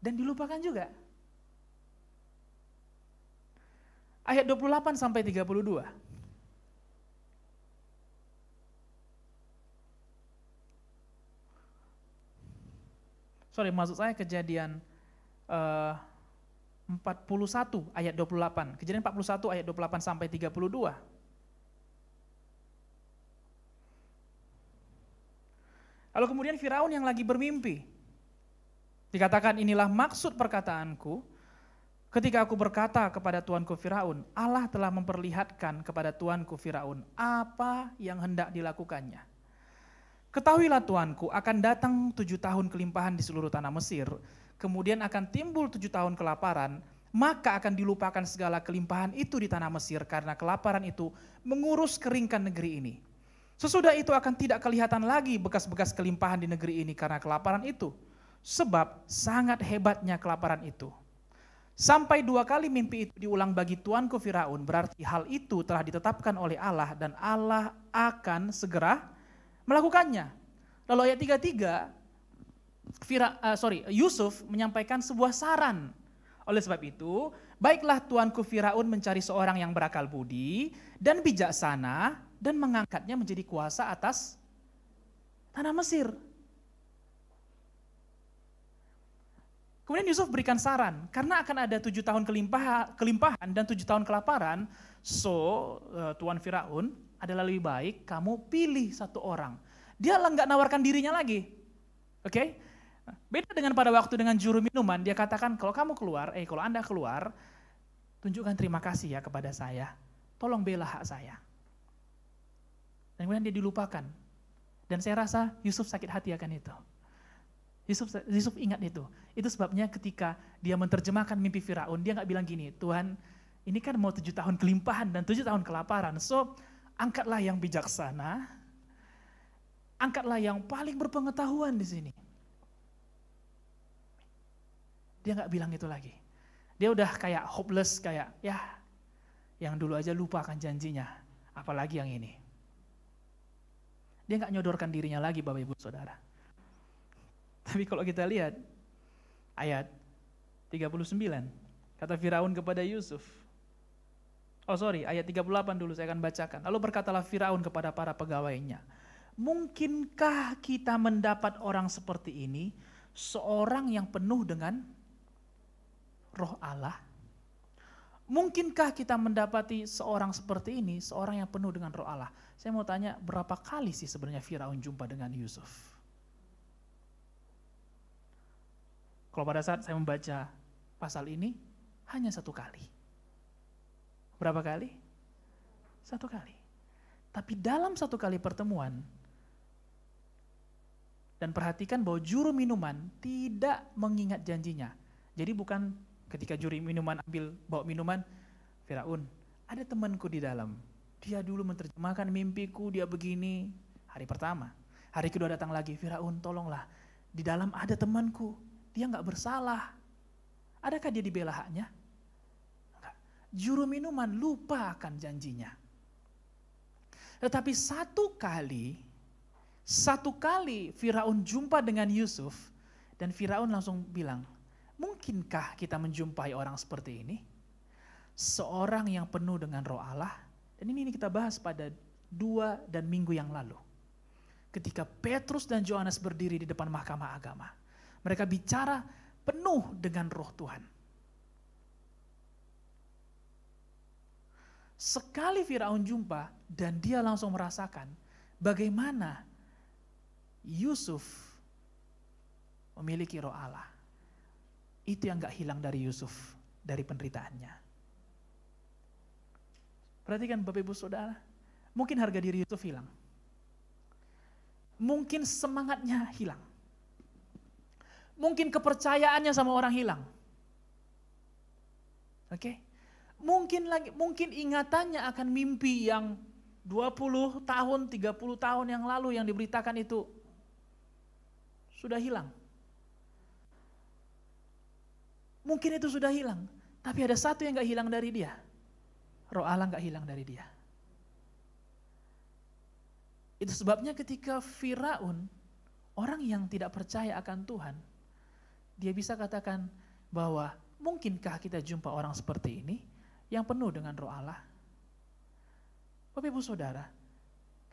Speaker 4: dan dilupakan juga. Ayat 28 sampai 32. Maksud saya Kejadian 41 ayat 28. Kejadian 41 ayat 28 sampai 32. Lalu kemudian Firaun yang lagi bermimpi. Dikatakan, inilah maksud perkataanku ketika aku berkata kepada tuanku Firaun, Allah telah memperlihatkan kepada tuanku Firaun apa yang hendak dilakukannya. Ketahuilah tuanku, akan datang 7 tahun kelimpahan di seluruh tanah Mesir, kemudian akan timbul 7 tahun kelaparan, maka akan dilupakan segala kelimpahan itu di tanah Mesir karena kelaparan itu mengurus keringkan negeri ini. Sesudah itu akan tidak kelihatan lagi bekas-bekas kelimpahan di negeri ini karena kelaparan itu, sebab sangat hebatnya kelaparan itu. Sampai 2 kali mimpi itu diulang bagi tuanku Firaun, berarti hal itu telah ditetapkan oleh Allah dan Allah akan segera melakukannya. Lalu ayat 33, Yusuf menyampaikan sebuah saran. Oleh sebab itu, baiklah tuanku Firaun mencari seorang yang berakal budi dan bijaksana dan mengangkatnya menjadi kuasa atas tanah Mesir. Kemudian Yusuf berikan saran, karena akan ada 7 tahun kelimpahan dan 7 tahun kelaparan, Tuan Firaun adalah lebih baik kamu pilih 1 orang. Dia nggak nawarkan dirinya lagi. Oke? Beda dengan pada waktu dengan juru minuman, dia katakan kalau Anda keluar, tunjukkan terima kasih ya kepada saya. Tolong bela hak saya. Dan kemudian dia dilupakan. Dan saya rasa Yusuf sakit hati akan itu. Yusuf ingat itu. Itu sebabnya ketika dia menerjemahkan mimpi Firaun, dia nggak bilang gini, Tuhan ini kan mau 7 tahun kelimpahan dan 7 tahun kelaparan. Angkatlah yang bijaksana, angkatlah yang paling berpengetahuan di sini. Dia nggak bilang itu lagi. Dia udah kayak hopeless, kayak yang dulu aja lupa akan janjinya, apalagi yang ini. Dia nggak nyodorkan dirinya lagi Bapak Ibu Saudara. Tapi kalau kita lihat ayat 39, kata Firaun kepada Yusuf. Ayat 38 dulu saya akan bacakan. Lalu berkatalah Firaun kepada para pegawainya, mungkinkah kita mendapat orang seperti ini, seorang yang penuh dengan Roh Allah? Mungkinkah kita mendapati seorang seperti ini, seorang yang penuh dengan Roh Allah? Saya mau tanya, berapa kali sih sebenarnya Firaun jumpa dengan Yusuf? Kalau pada saat saya membaca pasal ini, hanya 1 kali. Berapa kali? 1 kali. Tapi dalam 1 kali pertemuan, dan perhatikan bahwa juru minuman tidak mengingat janjinya. Jadi bukan ketika juru minuman bawa minuman, Firaun, ada temanku di dalam. Dia dulu menerjemahkan mimpiku, dia begini. Hari pertama. Hari kedua datang lagi, Firaun tolonglah, di dalam ada temanku, dia nggak bersalah. Adakah dia dibela haknya? Enggak. Juru minuman lupa akan janjinya. Tetapi satu kali Firaun jumpa dengan Yusuf, dan Firaun langsung bilang, mungkinkah kita menjumpai orang seperti ini? Seorang yang penuh dengan roh Allah. Dan ini kita bahas pada 2 dan minggu yang lalu. Ketika Petrus dan Yohanes berdiri di depan mahkamah agama. Mereka bicara penuh dengan roh Tuhan. Sekali Firaun jumpa dan dia langsung merasakan bagaimana Yusuf memiliki roh Allah. Itu yang gak hilang dari Yusuf, dari penderitaannya. Perhatikan Bapak Ibu Saudara, mungkin harga diri Yusuf hilang. Mungkin semangatnya hilang. Mungkin kepercayaannya sama orang hilang. Oke? Mungkin ingatannya akan mimpi yang 20 tahun, 30 tahun yang lalu yang diberitakan itu sudah hilang. Mungkin itu sudah hilang, tapi ada satu yang gak hilang dari dia. Roh Allah gak hilang dari dia. Itu sebabnya ketika Firaun, orang yang tidak percaya akan Tuhan, dia bisa katakan bahwa mungkinkah kita jumpa orang seperti ini yang penuh dengan roh Allah? Bapak Ibu Saudara,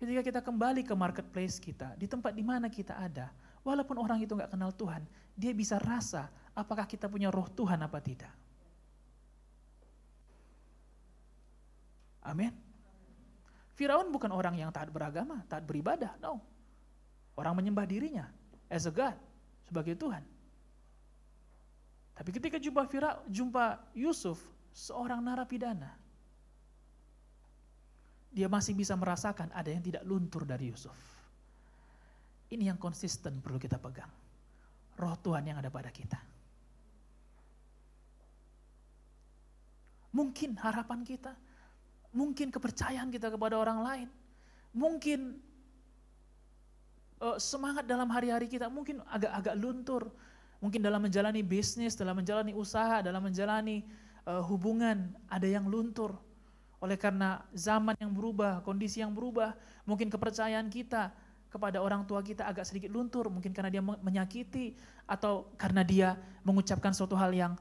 Speaker 4: ketika kita kembali ke marketplace kita, di tempat di mana kita ada, walaupun orang itu gak kenal Tuhan, dia bisa rasa apakah kita punya roh Tuhan apa tidak. Amin. Firaun bukan orang yang taat beragama, taat beribadah, no. Orang menyembah dirinya as a God, sebagai Tuhan. Tapi ketika jumpa Yusuf, seorang narapidana, dia masih bisa merasakan ada yang tidak luntur dari Yusuf. Ini yang konsisten perlu kita pegang. Roh Tuhan yang ada pada kita. Mungkin harapan kita, mungkin kepercayaan kita kepada orang lain, mungkin semangat dalam hari-hari kita mungkin agak-agak luntur, mungkin dalam menjalani bisnis, dalam menjalani usaha, dalam menjalani hubungan ada yang luntur. Oleh karena zaman yang berubah, kondisi yang berubah, mungkin kepercayaan kita kepada orang tua kita agak sedikit luntur, mungkin karena dia menyakiti atau karena dia mengucapkan suatu hal yang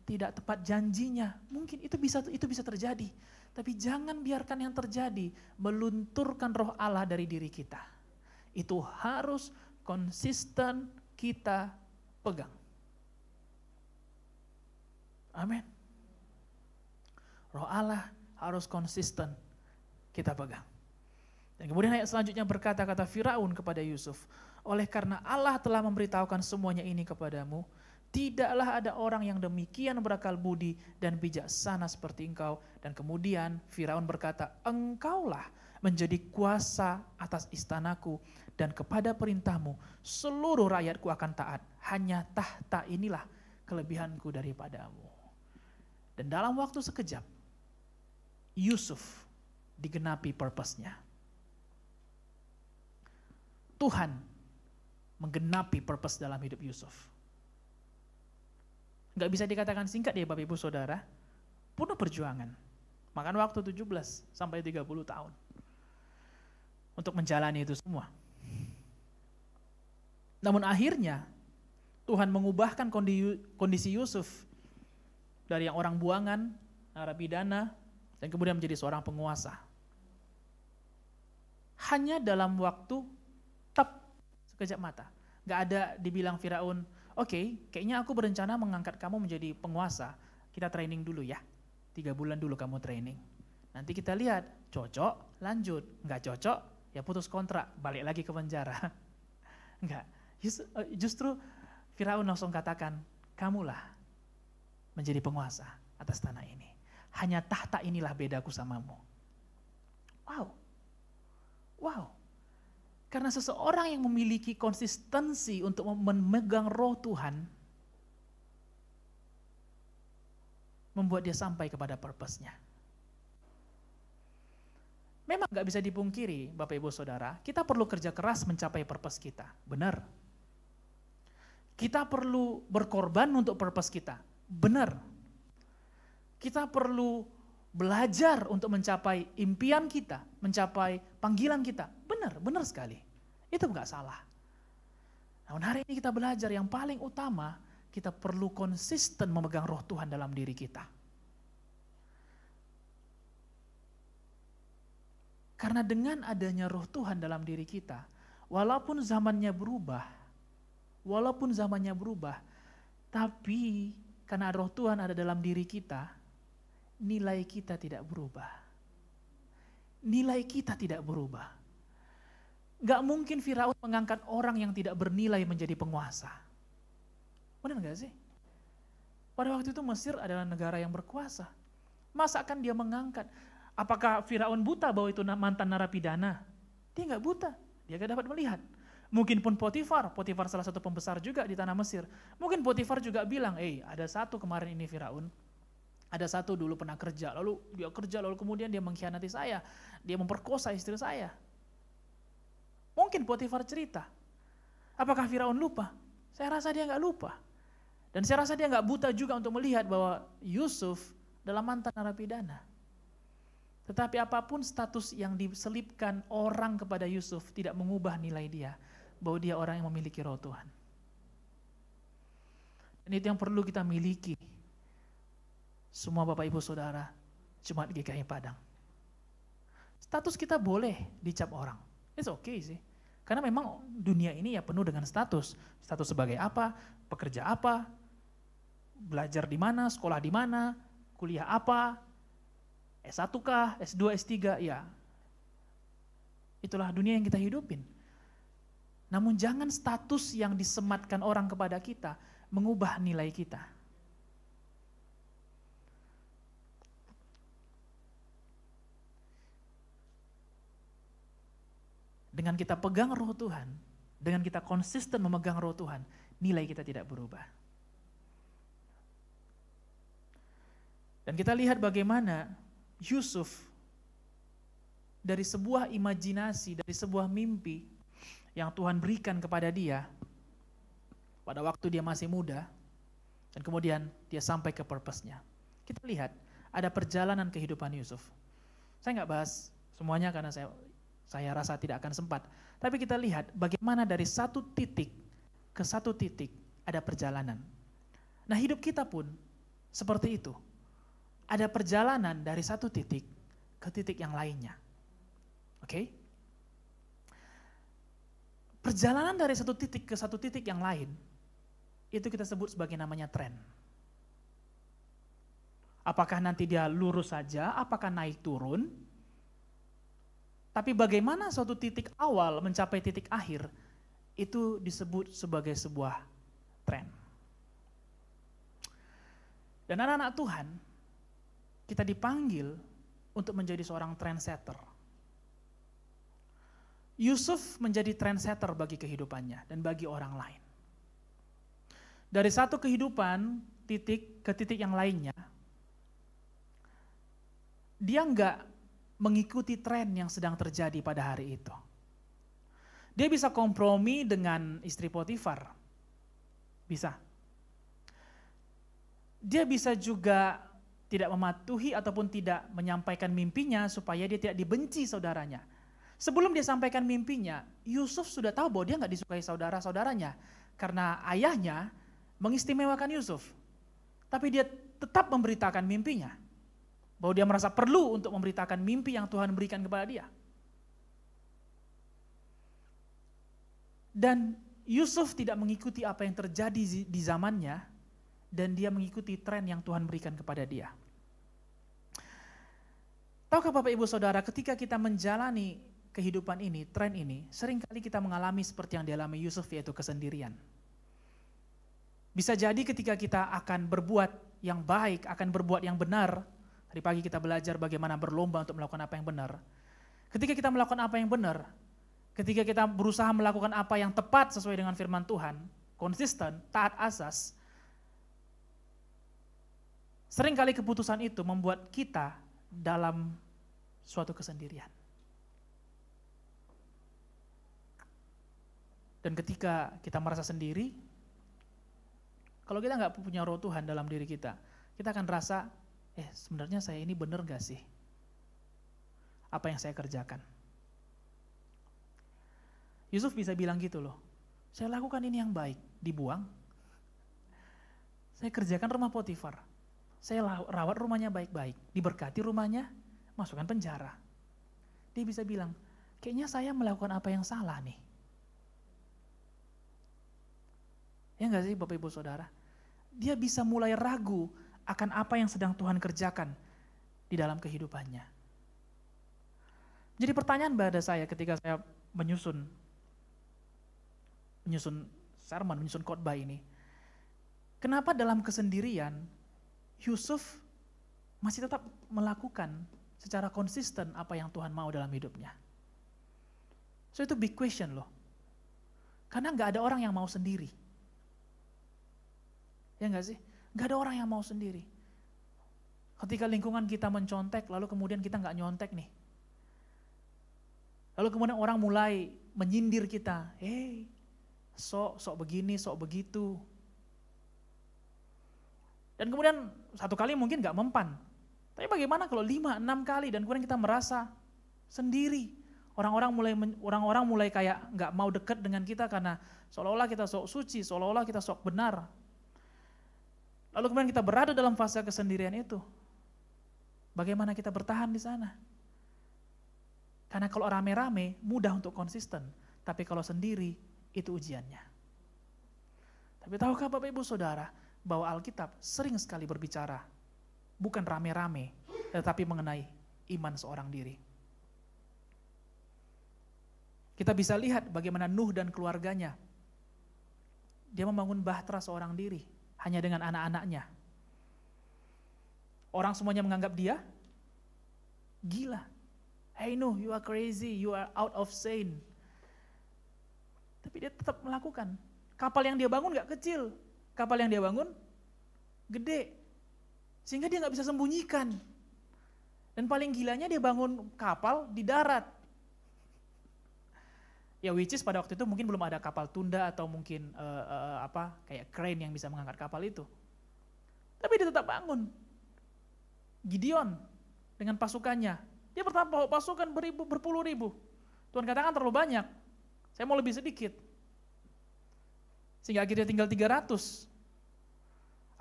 Speaker 4: tidak tepat janjinya. Mungkin itu bisa terjadi. Tapi jangan biarkan yang terjadi melunturkan roh Allah dari diri kita. Itu harus konsisten kita pegang. Amin. Roh Allah harus konsisten kita pegang. Dan kemudian ayat selanjutnya berkata, kata Firaun kepada Yusuf, oleh karena Allah telah memberitahukan semuanya ini kepadamu, tidaklah ada orang yang demikian berakal budi dan bijaksana seperti engkau. Dan kemudian Firaun berkata, engkaulah menjadi kuasa atas istanaku dan kepada perintahmu seluruh rakyatku akan taat. Hanya tahta inilah kelebihanku daripadamu. Dan dalam waktu sekejap, Yusuf digenapi purpose-nya. Tuhan menggenapi purpose dalam hidup Yusuf. Gak bisa dikatakan singkat ya Bapak Ibu Saudara, penuh perjuangan. Makan waktu 17 sampai 30 tahun untuk menjalani itu semua. Namun akhirnya Tuhan mengubahkan kondisi Yusuf dari yang orang buangan, narapidana, dan kemudian menjadi seorang penguasa. Hanya dalam waktu sekejap mata. Gak ada dibilang Firaun, oke, kayaknya aku berencana mengangkat kamu menjadi penguasa. Kita training dulu ya. 3 bulan dulu kamu training. Nanti kita lihat, cocok, lanjut. Nggak cocok, ya putus kontrak, balik lagi ke penjara. Enggak. Justru Firaun langsung katakan, kamulah menjadi penguasa atas tanah ini. Hanya tahta inilah bedaku samamu. Wow. Karena seseorang yang memiliki konsistensi untuk memegang roh Tuhan, membuat dia sampai kepada purpose-nya. Memang nggak bisa dipungkiri, Bapak Ibu Saudara, kita perlu kerja keras mencapai purpose kita, benar. Kita perlu berkorban untuk purpose kita, benar. Kita perlu belajar untuk mencapai impian kita, mencapai panggilan kita, benar sekali. Itu nggak salah. Namun hari ini kita belajar yang paling utama, kita perlu konsisten memegang roh Tuhan dalam diri kita. Karena dengan adanya roh Tuhan dalam diri kita, walaupun zamannya berubah, tapi karena roh Tuhan ada dalam diri kita, nilai kita tidak berubah. Nilai kita tidak berubah. Gak mungkin Firaun mengangkat orang yang tidak bernilai menjadi penguasa. Benar gak sih? Pada waktu itu Mesir adalah negara yang berkuasa. Masa akan dia mengangkat? Apakah Firaun buta bahwa itu mantan narapidana? Dia nggak buta, dia nggak dapat melihat. Mungkin pun Potifar salah satu pembesar juga di tanah Mesir. Mungkin Potifar juga bilang, ada satu kemarin ini Firaun, ada satu dulu pernah kerja, lalu kemudian dia mengkhianati saya, dia memperkosa istri saya. Mungkin Potifar cerita. Apakah Firaun lupa? Saya rasa dia nggak lupa. Dan saya rasa dia nggak buta juga untuk melihat bahwa Yusuf adalah mantan narapidana. Tetapi apapun status yang diselipkan orang kepada Yusuf tidak mengubah nilai dia, bahwa dia orang yang memiliki roh Tuhan. Dan itu yang perlu kita miliki. Semua Bapak Ibu Saudara, Jemaat GKI Padang. Status kita boleh dicap orang. It's okay sih. Karena memang dunia ini ya penuh dengan status. Status sebagai apa, pekerja apa, belajar di mana, sekolah di mana, kuliah apa, S1 kah, S2, S3, ya. Itulah dunia yang kita hidupin. Namun jangan status yang disematkan orang kepada kita mengubah nilai kita. Dengan kita pegang roh Tuhan, dengan kita konsisten memegang roh Tuhan, nilai kita tidak berubah. Dan kita lihat bagaimana Yusuf dari sebuah imajinasi, dari sebuah mimpi yang Tuhan berikan kepada dia pada waktu dia masih muda, dan kemudian dia sampai ke purpose-nya. Kita lihat ada perjalanan kehidupan Yusuf. Saya nggak bahas semuanya karena saya rasa tidak akan sempat. Tapi kita lihat bagaimana dari satu titik ke satu titik ada perjalanan. Nah, hidup kita pun seperti itu. Ada perjalanan dari satu titik ke titik yang lainnya. Oke? Perjalanan dari satu titik ke satu titik yang lain, itu kita sebut sebagai namanya tren. Apakah nanti dia lurus saja, apakah naik turun, tapi bagaimana suatu titik awal mencapai titik akhir, itu disebut sebagai sebuah tren. Dan anak-anak Tuhan, kita dipanggil untuk menjadi seorang trendsetter. Yusuf menjadi trendsetter bagi kehidupannya dan bagi orang lain. Dari satu kehidupan titik ke titik yang lainnya, dia enggak mengikuti tren yang sedang terjadi pada hari itu. Dia bisa kompromi dengan istri Potifar. Bisa. Dia bisa juga tidak mematuhi ataupun tidak menyampaikan mimpinya supaya dia tidak dibenci saudaranya. Sebelum dia sampaikan mimpinya, Yusuf sudah tahu bahwa dia nggak disukai saudara-saudaranya karena ayahnya mengistimewakan Yusuf. Tapi dia tetap memberitakan mimpinya, bahwa dia merasa perlu untuk memberitakan mimpi yang Tuhan berikan kepada dia. Dan Yusuf tidak mengikuti apa yang terjadi di zamannya, dan dia mengikuti tren yang Tuhan berikan kepada dia. Tahukah Bapak Ibu Saudara, ketika kita menjalani kehidupan ini, tren ini, seringkali kita mengalami seperti yang dialami Yusuf, yaitu kesendirian. Bisa jadi ketika kita akan berbuat yang baik, akan berbuat yang benar, tadi pagi kita belajar bagaimana berlomba untuk melakukan apa yang benar. Ketika kita melakukan apa yang benar, ketika kita berusaha melakukan apa yang tepat sesuai dengan firman Tuhan, konsisten, taat asas, seringkali keputusan itu membuat kita dalam suatu kesendirian. Dan ketika kita merasa sendiri, kalau kita nggak punya roh Tuhan dalam diri kita akan rasa, sebenarnya saya ini benar gak sih? Apa yang saya kerjakan? Yusuf bisa bilang gitu loh, saya lakukan ini yang baik, dibuang. Saya kerjakan rumah Potifar, saya rawat rumahnya baik-baik, diberkati rumahnya, masukkan penjara. Dia bisa bilang, kayaknya saya melakukan apa yang salah nih. Ya enggak sih Bapak Ibu Saudara? Dia bisa mulai ragu akan apa yang sedang Tuhan kerjakan di dalam kehidupannya. Jadi pertanyaan pada saya ketika saya menyusun sermon, menyusun khotbah ini, kenapa dalam kesendirian Yusuf masih tetap melakukan secara konsisten apa yang Tuhan mau dalam hidupnya? So itu big question loh. Karena nggak ada orang yang mau sendiri. Ya nggak sih? Nggak ada orang yang mau sendiri. Ketika lingkungan kita mencontek, lalu kemudian kita nggak nyontek nih. Lalu kemudian orang mulai menyindir kita, sok begini, sok begitu. Dan kemudian satu kali mungkin nggak mempan. Tapi bagaimana kalau 5-6 kali dan kemudian kita merasa sendiri. Orang-orang mulai kayak nggak mau dekat dengan kita karena seolah-olah kita sok suci, seolah-olah kita sok benar. Lalu kemudian kita berada dalam fase kesendirian itu. Bagaimana kita bertahan di sana? Karena kalau rame-rame mudah untuk konsisten, tapi kalau sendiri itu ujiannya. Tapi tahukah Bapak Ibu Saudara bahwa Alkitab sering sekali berbicara bukan rame-rame, tetapi mengenai iman seorang diri. Kita bisa lihat bagaimana Nuh dan keluarganya. Dia membangun bahtera seorang diri hanya dengan anak-anaknya. Orang semuanya menganggap dia gila. Hey Nuh, you are crazy, you are out of sane. Tapi dia tetap melakukan. Kapal yang dia bangun gak kecil, kapal yang dia bangun gede. Sehingga dia gak bisa sembunyikan. Dan paling gilanya dia bangun kapal di darat. Ya which is pada waktu itu mungkin belum ada kapal tunda atau mungkin kayak crane yang bisa mengangkat kapal itu. Tapi dia tetap bangun. Gideon dengan pasukannya, dia pertama bawa pasukan berpuluh ribu. Tuhan katakan terlalu banyak, saya mau lebih sedikit. Sehingga akhirnya tinggal 300.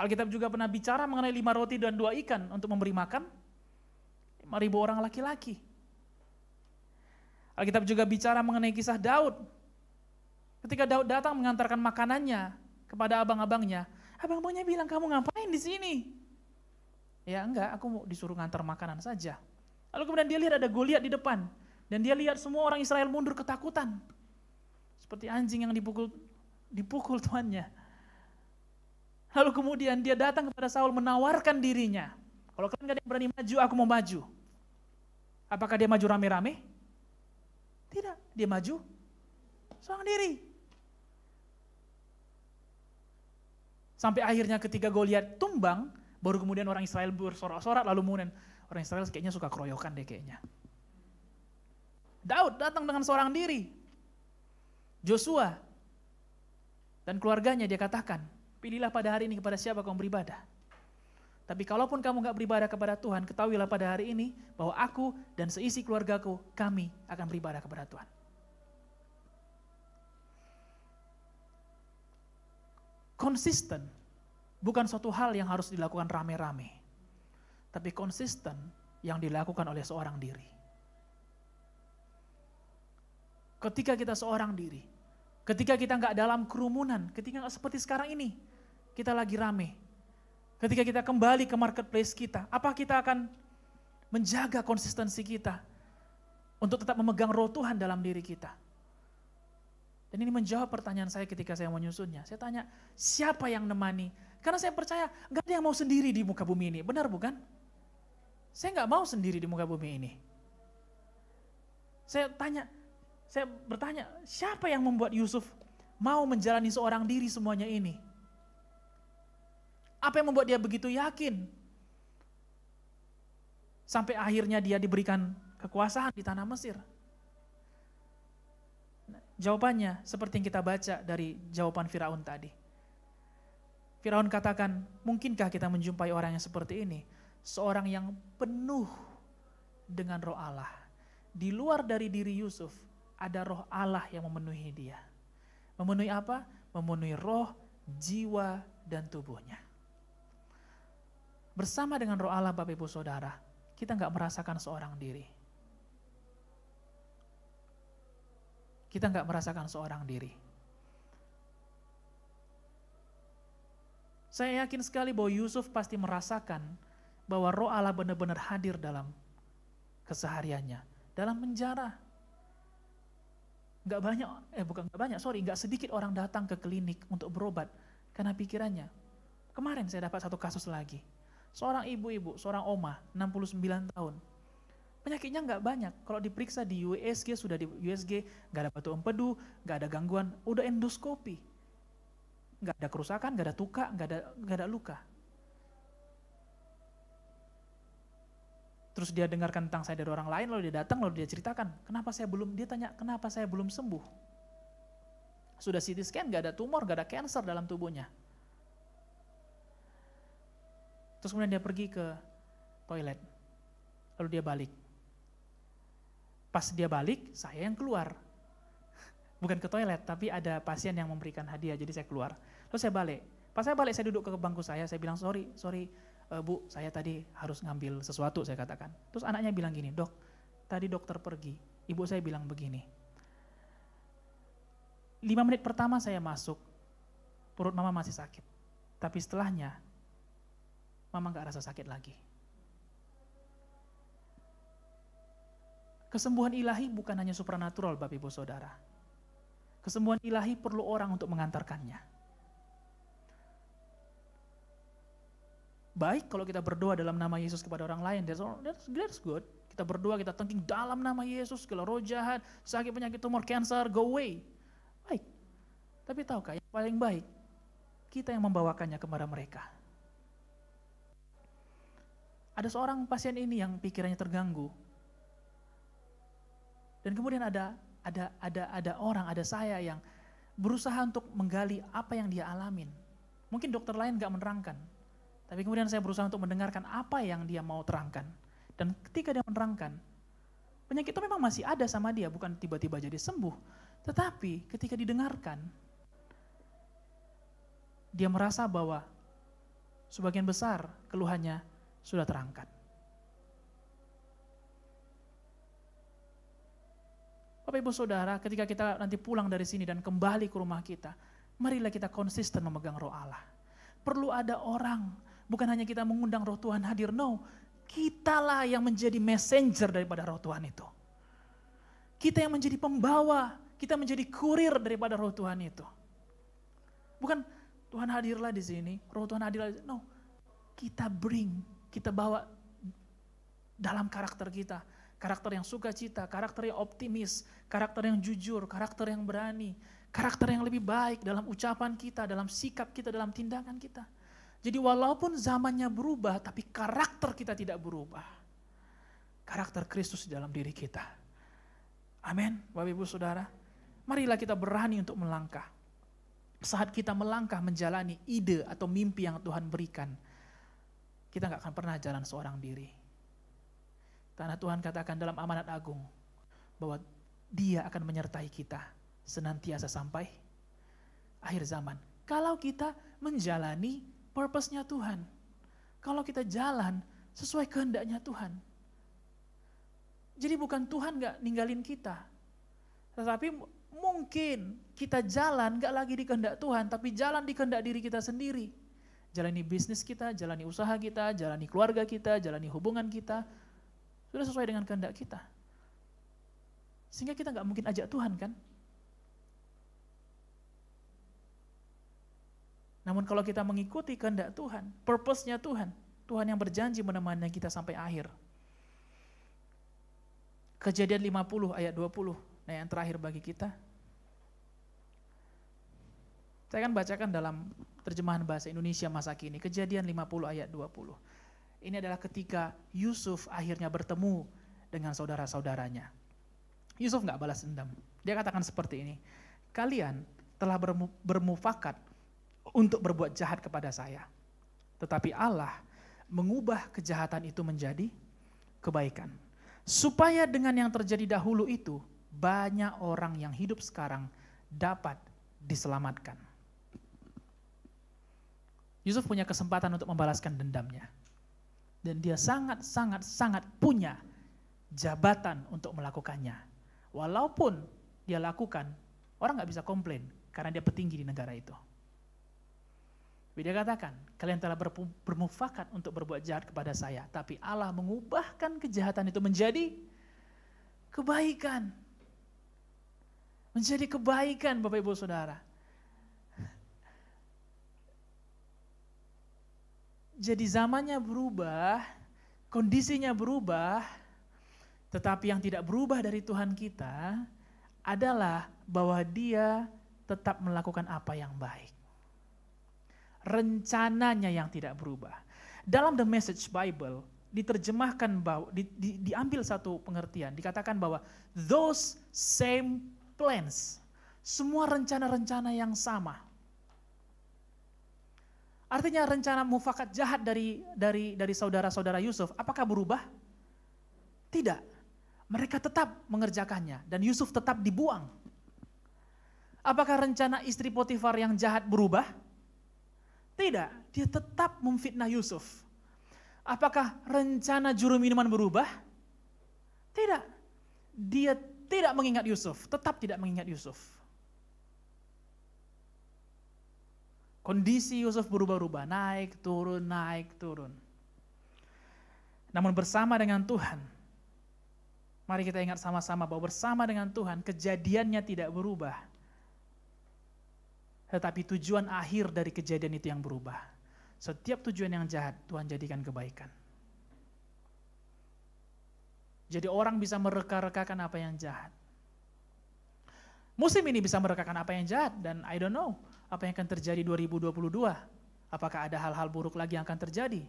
Speaker 4: Alkitab juga pernah bicara mengenai 5 roti dan 2 ikan untuk memberi makan 5.000 orang laki-laki. Alkitab juga bicara mengenai kisah Daud. Ketika Daud datang mengantarkan makanannya kepada abang-abangnya, abang-abangnya bilang, kamu ngapain di sini? Ya enggak, aku mau disuruh ngantar makanan saja. Lalu kemudian dia lihat ada Goliat di depan, dan dia lihat semua orang Israel mundur ketakutan. Seperti anjing yang dipukul tuannya. Lalu kemudian dia datang kepada Saul menawarkan dirinya. Kalau kalian gak ada yang berani maju, aku mau maju. Apakah dia maju rame-rame? Tidak, dia maju seorang diri. Sampai akhirnya ketika Goliat tumbang, baru kemudian orang Israel bersorak-sorak, lalu kemudian orang Israel kayaknya suka keroyokan deh kayaknya. Daud datang dengan seorang diri. Joshua dan keluarganya dia katakan, pilihlah pada hari ini kepada siapa kamu beribadah. Tapi kalaupun kamu gak beribadah kepada Tuhan, ketahuilah pada hari ini bahwa aku dan seisi keluargaku, kami akan beribadah kepada Tuhan. Konsisten bukan suatu hal yang harus dilakukan rame-rame, tapi konsisten yang dilakukan oleh seorang diri. Ketika kita seorang diri, ketika kita gak dalam kerumunan, ketika gak seperti sekarang ini, kita lagi rame. Ketika kita kembali ke marketplace kita, apa kita akan menjaga konsistensi kita untuk tetap memegang roh Tuhan dalam diri kita? Dan ini menjawab pertanyaan saya ketika saya menyusunnya. Saya tanya, siapa yang nemani? Karena saya percaya gak ada yang mau sendiri di muka bumi ini, benar bukan? Saya gak mau sendiri di muka bumi ini. Saya bertanya, siapa yang membuat Yusuf mau menjalani seorang diri semuanya ini? Apa yang membuat dia begitu yakin? Sampai akhirnya dia diberikan kekuasaan di tanah Mesir. Jawabannya seperti yang kita baca dari jawaban Firaun tadi. Firaun katakan, mungkinkah kita menjumpai orang yang seperti ini? Seorang yang penuh dengan roh Allah. Di luar dari diri Yusuf, ada roh Allah yang memenuhi dia. Memenuhi apa? Memenuhi roh, jiwa, dan tubuhnya. Bersama dengan roh Allah, Bapak Ibu Saudara, kita nggak merasakan seorang diri. Kita nggak merasakan seorang diri. Saya yakin sekali bahwa Yusuf pasti merasakan bahwa roh Allah benar-benar hadir dalam kesehariannya, dalam penjara. Nggak sedikit orang datang ke klinik untuk berobat karena pikirannya. Kemarin saya dapat satu kasus lagi. Seorang ibu-ibu, seorang oma, 69 tahun. Penyakitnya nggak banyak. Kalau diperiksa di USG, sudah di USG, nggak ada batu empedu, nggak ada gangguan, udah endoskopi. Nggak ada kerusakan, nggak ada tuka, nggak ada luka. Terus dia dengarkan tentang saya dari orang lain, lalu dia datang, lalu dia ceritakan, dia tanya, kenapa saya belum sembuh? Sudah CT scan, nggak ada tumor, nggak ada cancer dalam tubuhnya. Terus kemudian dia pergi ke toilet, lalu dia balik. Pas dia balik, saya yang keluar. Bukan ke toilet, tapi ada pasien yang memberikan hadiah, jadi saya keluar. Lalu saya balik. Pas saya balik, saya duduk ke bangku saya bilang, sorry, Bu, saya tadi harus ngambil sesuatu, saya katakan. Terus anaknya bilang gini, Dok, tadi dokter pergi, ibu saya bilang begini, 5 menit pertama saya masuk, perut mama masih sakit. Tapi setelahnya, mama gak rasa sakit lagi. Kesembuhan ilahi bukan hanya supranatural, Bapak Ibu Saudara. Kesembuhan ilahi perlu orang untuk mengantarkannya. Baik kalau kita berdoa dalam nama Yesus kepada orang lain, that's good. Kita berdoa, kita tengking dalam nama Yesus, segala roh jahat, sakit, penyakit, tumor, cancer, go away. Baik. Tapi tahukah yang paling baik? Kita yang membawakannya kepada mereka. Ada seorang pasien ini yang pikirannya terganggu. Dan kemudian ada saya yang berusaha untuk menggali apa yang dia alamin. Mungkin dokter lain gak menerangkan, tapi kemudian saya berusaha untuk mendengarkan apa yang dia mau terangkan. Dan ketika dia menerangkan, penyakit itu memang masih ada sama dia, bukan tiba-tiba jadi sembuh. Tetapi ketika didengarkan, dia merasa bahwa sebagian besar keluhannya sudah terangkat. Bapak Ibu Saudara, ketika kita nanti pulang dari sini dan kembali ke rumah kita, marilah kita konsisten memegang roh Allah. Perlu ada orang, bukan hanya kita mengundang roh Tuhan hadir, no. Kitalah yang menjadi messenger daripada roh Tuhan itu. Kita yang menjadi pembawa, kita menjadi kurir daripada roh Tuhan itu. Bukan Tuhan hadirlah di sini, roh Tuhan hadirlah di sini, no. Kita bawa dalam karakter kita. Karakter yang sukacita, karakter yang optimis, karakter yang jujur, karakter yang berani, karakter yang lebih baik dalam ucapan kita, dalam sikap kita, dalam tindakan kita. Jadi walaupun zamannya berubah, tapi karakter kita tidak berubah. Karakter Kristus di dalam diri kita. Amin, Bapak Ibu Saudara. Marilah kita berani untuk melangkah. Saat kita melangkah menjalani ide atau mimpi yang Tuhan berikan, kita gak akan pernah jalan seorang diri. Karena Tuhan katakan dalam amanat agung bahwa Dia akan menyertai kita senantiasa sampai akhir zaman. Kalau kita menjalani purpose-nya Tuhan. Kalau kita jalan sesuai kehendaknya Tuhan. Jadi bukan Tuhan gak ninggalin kita. Tetapi mungkin kita jalan gak lagi di kehendak Tuhan, tapi jalan di kehendak diri kita sendiri. Jalani bisnis kita, jalani usaha kita, jalani keluarga kita, jalani hubungan kita. Sudah sesuai dengan kehendak kita. Sehingga kita gak mungkin ajak Tuhan kan. Namun kalau kita mengikuti kehendak Tuhan, purpose-nya Tuhan, Tuhan yang berjanji menemani kita sampai akhir. Kejadian 50 ayat 20, nah yang terakhir bagi kita. Saya akan bacakan dalam terjemahan bahasa Indonesia masa kini, Kejadian 50 ayat 20. Ini adalah ketika Yusuf akhirnya bertemu dengan saudara-saudaranya. Yusuf gak balas dendam. Dia katakan seperti ini, kalian telah bermufakat untuk berbuat jahat kepada saya. Tetapi Allah mengubah kejahatan itu menjadi kebaikan. Supaya dengan yang terjadi dahulu itu, banyak orang yang hidup sekarang dapat diselamatkan. Yusuf punya kesempatan untuk membalaskan dendamnya. Dan dia sangat punya jabatan untuk melakukannya. Walaupun dia lakukan, orang gak bisa komplain karena dia petinggi di negara itu. Dia katakan, kalian telah bermufakat untuk berbuat jahat kepada saya, tapi Allah mengubahkan kejahatan itu menjadi kebaikan. Menjadi kebaikan, Bapak Ibu Saudara. Jadi zamannya berubah, kondisinya berubah, tetapi yang tidak berubah dari Tuhan kita adalah bahwa Dia tetap melakukan apa yang baik. Rencananya yang tidak berubah. Dalam The Message Bible diterjemahkan bahwa diambil satu pengertian, dikatakan bahwa those same plans, semua rencana-rencana yang sama. Artinya rencana mufakat jahat dari saudara-saudara Yusuf, apakah berubah? Tidak. Mereka tetap mengerjakannya dan Yusuf tetap dibuang. Apakah rencana istri Potifar yang jahat berubah? Tidak, dia tetap memfitnah Yusuf. Apakah rencana juru minuman berubah? Tidak, dia tidak mengingat Yusuf, tetap tidak mengingat Yusuf. Kondisi Yusuf berubah-ubah, naik, turun, naik, turun. Namun bersama dengan Tuhan, mari kita ingat sama-sama bahwa bersama dengan Tuhan kejadiannya tidak berubah. Tetapi tujuan akhir dari kejadian itu yang berubah. Setiap tujuan yang jahat, Tuhan jadikan kebaikan. Jadi orang bisa mereka-rekakan apa yang jahat. Musim ini bisa merekakan apa yang jahat, dan I don't know apa yang akan terjadi 2022. Apakah ada hal-hal buruk lagi yang akan terjadi?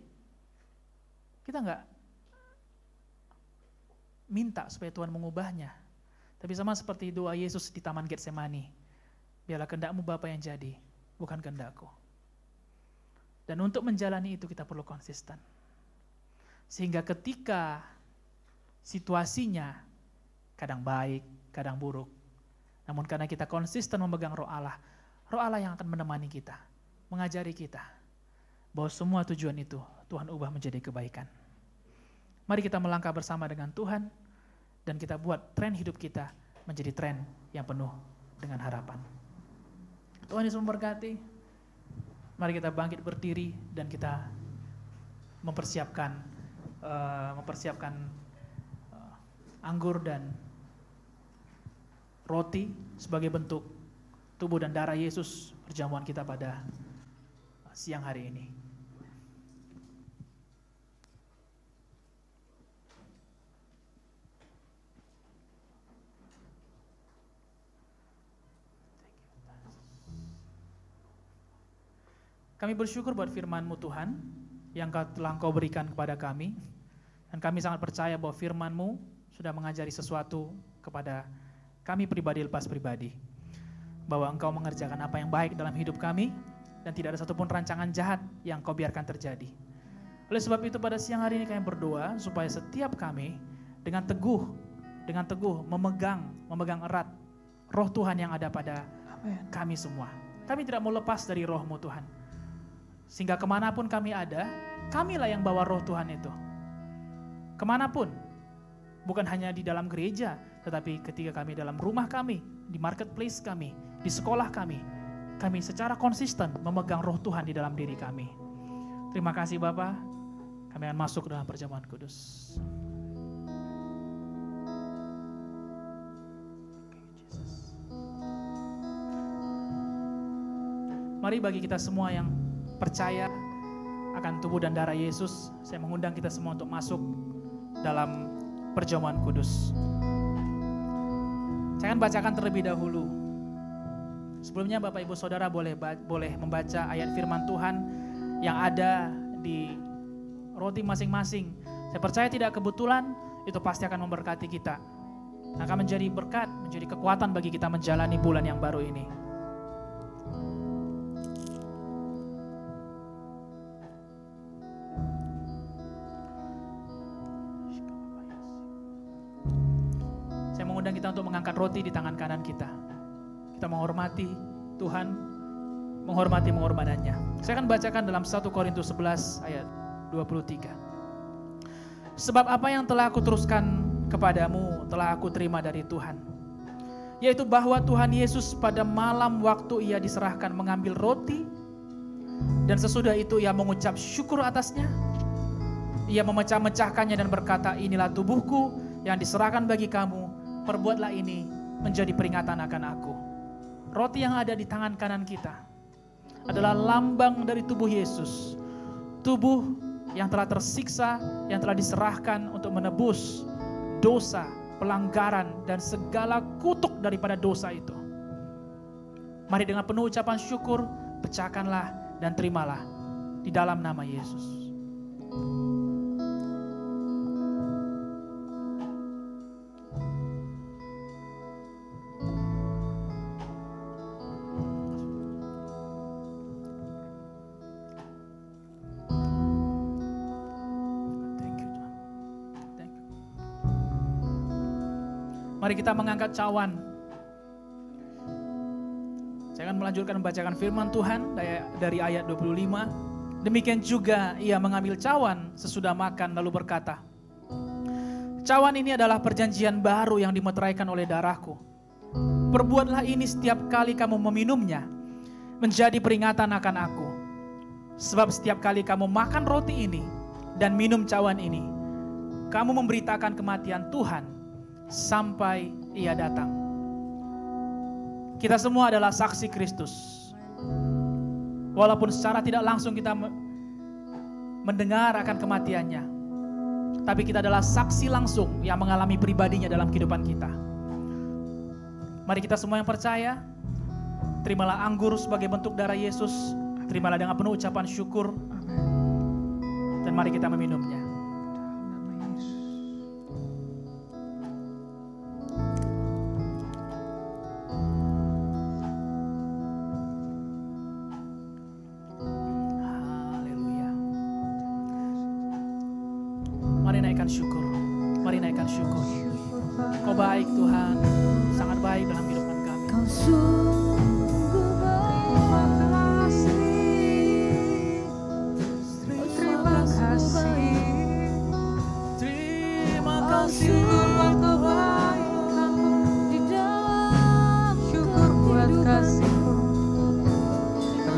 Speaker 4: Kita enggak minta supaya Tuhan mengubahnya. Tapi sama seperti doa Yesus di Taman Getsemani. Biarlah kehendak-Mu Bapa yang jadi, bukan kehendak-Ku. Dan untuk menjalani itu kita perlu konsisten. Sehingga ketika situasinya kadang baik, kadang buruk, namun karena kita konsisten memegang Roh Allah yang akan menemani kita, mengajari kita bahwa semua tujuan itu Tuhan ubah menjadi kebaikan. Mari kita melangkah bersama dengan Tuhan dan kita buat tren hidup kita menjadi tren yang penuh dengan harapan. Tuhan Yesus memberkati. Mari kita bangkit berdiri dan kita mempersiapkan anggur dan roti sebagai bentuk tubuh dan darah Yesus perjamuan kita pada siang hari ini. Kami bersyukur buat firman-Mu Tuhan yang telah Engkau berikan kepada kami. Dan kami sangat percaya bahwa firman-Mu sudah mengajari sesuatu kepada kami pribadi lepas pribadi. Bahwa Engkau mengerjakan apa yang baik dalam hidup kami dan tidak ada satupun rancangan jahat yang Engkau biarkan terjadi. Oleh sebab itu pada siang hari ini kami berdoa supaya setiap kami dengan teguh memegang erat Roh Tuhan yang ada pada kami semua. Kami tidak mau lepas dari Roh-Mu Tuhan. Sehingga kemanapun kami ada, kamilah yang bawa Roh Tuhan itu. Kemanapun, bukan hanya di dalam gereja, tetapi ketika kami dalam rumah kami, di marketplace kami, di sekolah kami secara konsisten memegang Roh Tuhan di dalam diri kami. Terima kasih Bapa, kami akan masuk dalam perjamuan kudus. Mari bagi kita semua yang percaya akan tubuh dan darah Yesus, saya mengundang kita semua untuk masuk dalam perjamuan kudus. Saya akan bacakan terlebih dahulu. Sebelumnya Bapak Ibu Saudara boleh membaca ayat firman Tuhan yang ada di roti masing-masing. Saya percaya tidak kebetulan, itu pasti akan memberkati kita. akan menjadi berkat, menjadi kekuatan bagi kita menjalani bulan yang baru ini. Saya mengundang kita untuk mengangkat roti di tangan kanan kita. Kita menghormati Tuhan, menghormati pengorbanannya. Saya akan bacakan dalam 1 Korintus 11 ayat 23. Sebab apa yang telah aku teruskan kepadamu telah aku terima dari Tuhan, yaitu bahwa Tuhan Yesus pada malam waktu ia diserahkan mengambil roti, dan sesudah itu ia mengucap syukur atasnya. Ia memecah-mecahkannya dan berkata, inilah tubuhku yang diserahkan bagi kamu, perbuatlah ini menjadi peringatan akan aku. Roti yang ada di tangan kanan kita adalah lambang dari tubuh Yesus, tubuh yang telah tersiksa, yang telah diserahkan untuk menebus dosa, pelanggaran, dan segala kutuk daripada dosa itu. Mari dengan penuh ucapan syukur, pecahkanlah dan terimalah di dalam nama Yesus. Mari kita mengangkat cawan. Saya akan melanjutkan membacakan firman Tuhan dari ayat 25. Demikian juga ia mengambil cawan sesudah makan lalu berkata, cawan ini adalah perjanjian baru yang dimeteraikan oleh darahku. Perbuatlah ini setiap kali kamu meminumnya, menjadi peringatan akan aku. Sebab setiap kali kamu makan roti ini dan minum cawan ini, kamu memberitakan kematian Tuhan sampai ia datang. Kita semua adalah saksi Kristus. Walaupun secara tidak langsung kita mendengar akan kematiannya, tapi kita adalah saksi langsung yang mengalami pribadinya dalam kehidupan kita. Mari kita semua yang percaya, terimalah anggur sebagai bentuk darah Yesus. Terimalah dengan penuh ucapan syukur. Dan mari kita meminumnya. Syukur, mari naikkan syukur. Kau baik Tuhan, sangat baik dalam kehidupan kami.
Speaker 3: Kau sungguh berkasih, terima kasih,
Speaker 4: terima kasih.
Speaker 3: Syukur buat kebaikanmu di dalam syukur buat kasihmu.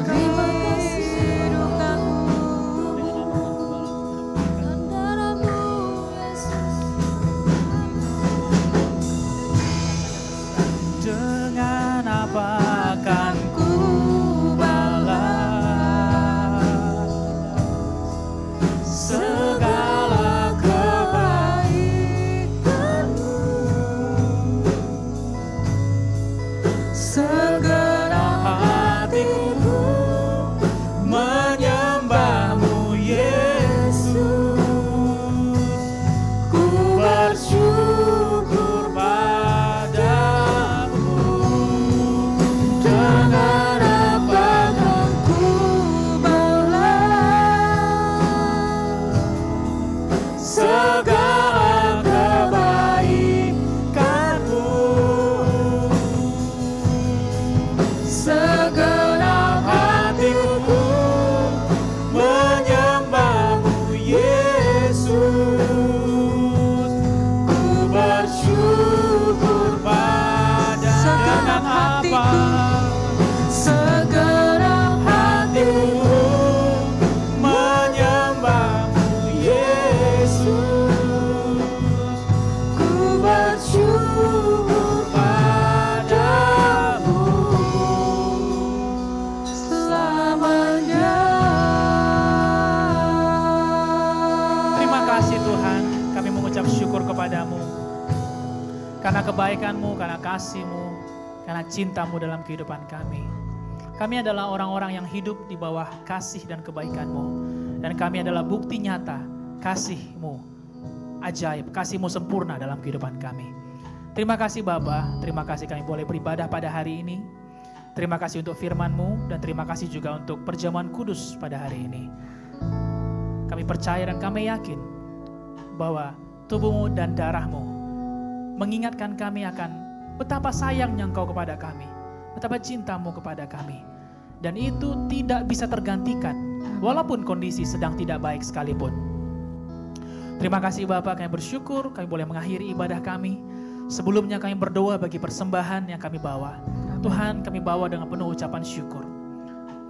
Speaker 3: Terima kasih
Speaker 4: akan ku balas segala kebaikanmu, segenap hatiku menyembahmu Yesus. Ku bersyukur karena kebaikan-Mu, karena kasih-Mu, karena cinta-Mu dalam kehidupan kami. Kami adalah orang-orang yang hidup di bawah kasih dan kebaikan-Mu. Dan kami adalah bukti nyata kasih-Mu ajaib, kasih-Mu sempurna dalam kehidupan kami. Terima kasih Bapa, terima kasih kami boleh beribadah pada hari ini. Terima kasih untuk firman-Mu dan terima kasih juga untuk perjamuan kudus pada hari ini. Kami percaya dan kami yakin bahwa tubuh-Mu dan darah-Mu mengingatkan kami akan betapa sayangnya Engkau kepada kami, betapa cinta-Mu kepada kami. Dan itu tidak bisa tergantikan walaupun kondisi sedang tidak baik sekalipun. Terima kasih Bapa, kami bersyukur kami boleh mengakhiri ibadah kami. Sebelumnya kami berdoa bagi persembahan yang kami bawa. Tuhan, kami bawa dengan penuh ucapan syukur.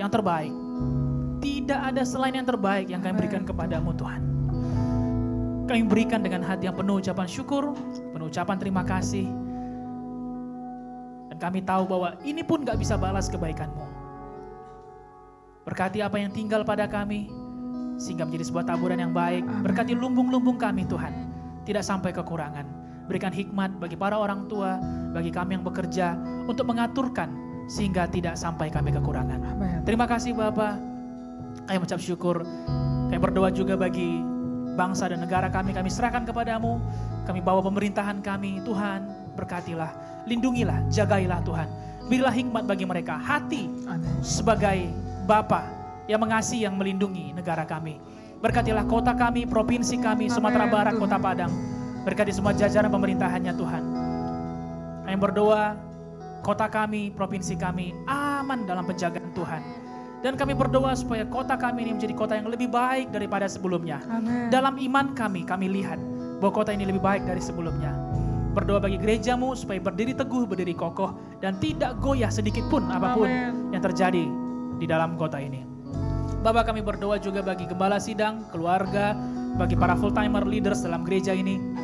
Speaker 4: Yang terbaik, tidak ada selain yang terbaik yang kami berikan kepadamu Tuhan. Kami berikan dengan hati yang penuh ucapan syukur, penuh ucapan terima kasih. Dan kami tahu bahwa ini pun gak bisa balas kebaikan-Mu. Berkati apa yang tinggal pada kami, sehingga menjadi sebuah taburan yang baik. Berkati lumbung-lumbung kami Tuhan, tidak sampai kekurangan. Berikan hikmat bagi para orang tua, bagi kami yang bekerja, untuk mengaturkan sehingga tidak sampai kami kekurangan.
Speaker 2: Amen.
Speaker 4: Terima kasih Bapa. Kami mengucap syukur. Kami berdoa juga bagi bangsa dan negara kami serahkan kepadamu. Kami bawa pemerintahan kami, Tuhan berkatilah, lindungilah, jagailah Tuhan. Berilah hikmat bagi mereka, hati sebagai Bapa yang mengasihi, yang melindungi negara kami. Berkatilah kota kami, provinsi kami, Sumatera Barat, Kota Padang. Berkati semua jajaran pemerintahannya Tuhan. Kami berdoa, kota kami, provinsi kami aman dalam penjagaan Tuhan. Dan kami berdoa supaya kota kami ini menjadi kota yang lebih baik daripada sebelumnya.
Speaker 2: Amen.
Speaker 4: Dalam iman kami lihat bahwa kota ini lebih baik dari sebelumnya. Berdoa bagi gerejamu supaya berdiri teguh, berdiri kokoh, dan tidak goyah sedikit pun apapun yang terjadi di dalam kota ini. Bapak, kami berdoa juga bagi gembala sidang, keluarga, bagi para full timer leaders dalam gereja ini.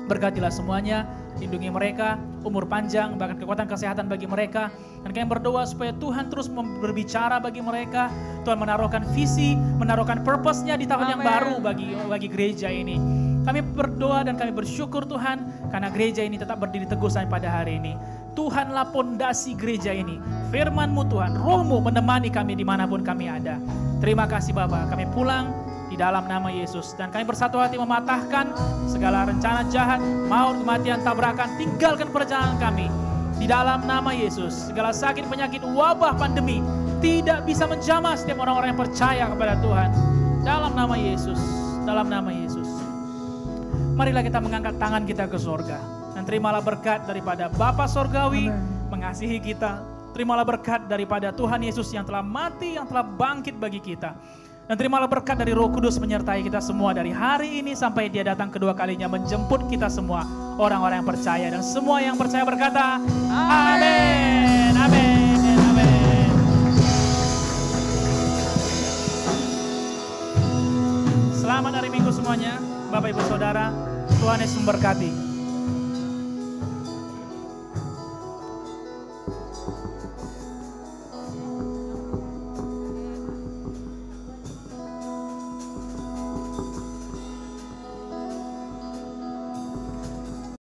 Speaker 4: Berkatilah semuanya, lindungi mereka, umur panjang, bahkan kekuatan kesehatan bagi mereka. Dan kami berdoa supaya Tuhan terus berbicara bagi mereka. Tuhan menaruhkan visi, menaruhkan purpose-nya di tahun yang baru bagi gereja ini. Kami berdoa dan kami bersyukur Tuhan, karena gereja ini tetap berdiri teguh sampai pada hari ini. Tuhanlah pondasi gereja ini. Firman-Mu Tuhan, Roh-Mu menemani kami dimanapun kami ada. Terima kasih Bapa, kami pulang di dalam nama Yesus. Dan kami bersatu hati mematahkan segala rencana jahat, maut, kematian, tabrakan. Tinggalkan perjalanan kami di dalam nama Yesus. Segala sakit, penyakit, wabah, pandemi tidak bisa menjamah setiap orang-orang yang percaya kepada Tuhan. Dalam nama Yesus, dalam nama Yesus. Marilah kita mengangkat tangan kita ke surga. Dan terimalah berkat daripada Bapa Sorgawi mengasihi kita. Terimalah berkat daripada Tuhan Yesus yang telah mati, yang telah bangkit bagi kita. Dan terimalah berkat dari Roh Kudus menyertai kita semua dari hari ini sampai Dia datang kedua kalinya menjemput kita semua, orang-orang yang percaya. Dan semua yang percaya berkata, amin, amin, amin. Selamat hari Minggu semuanya, Bapak Ibu Saudara. Tuhan Yesus memberkati.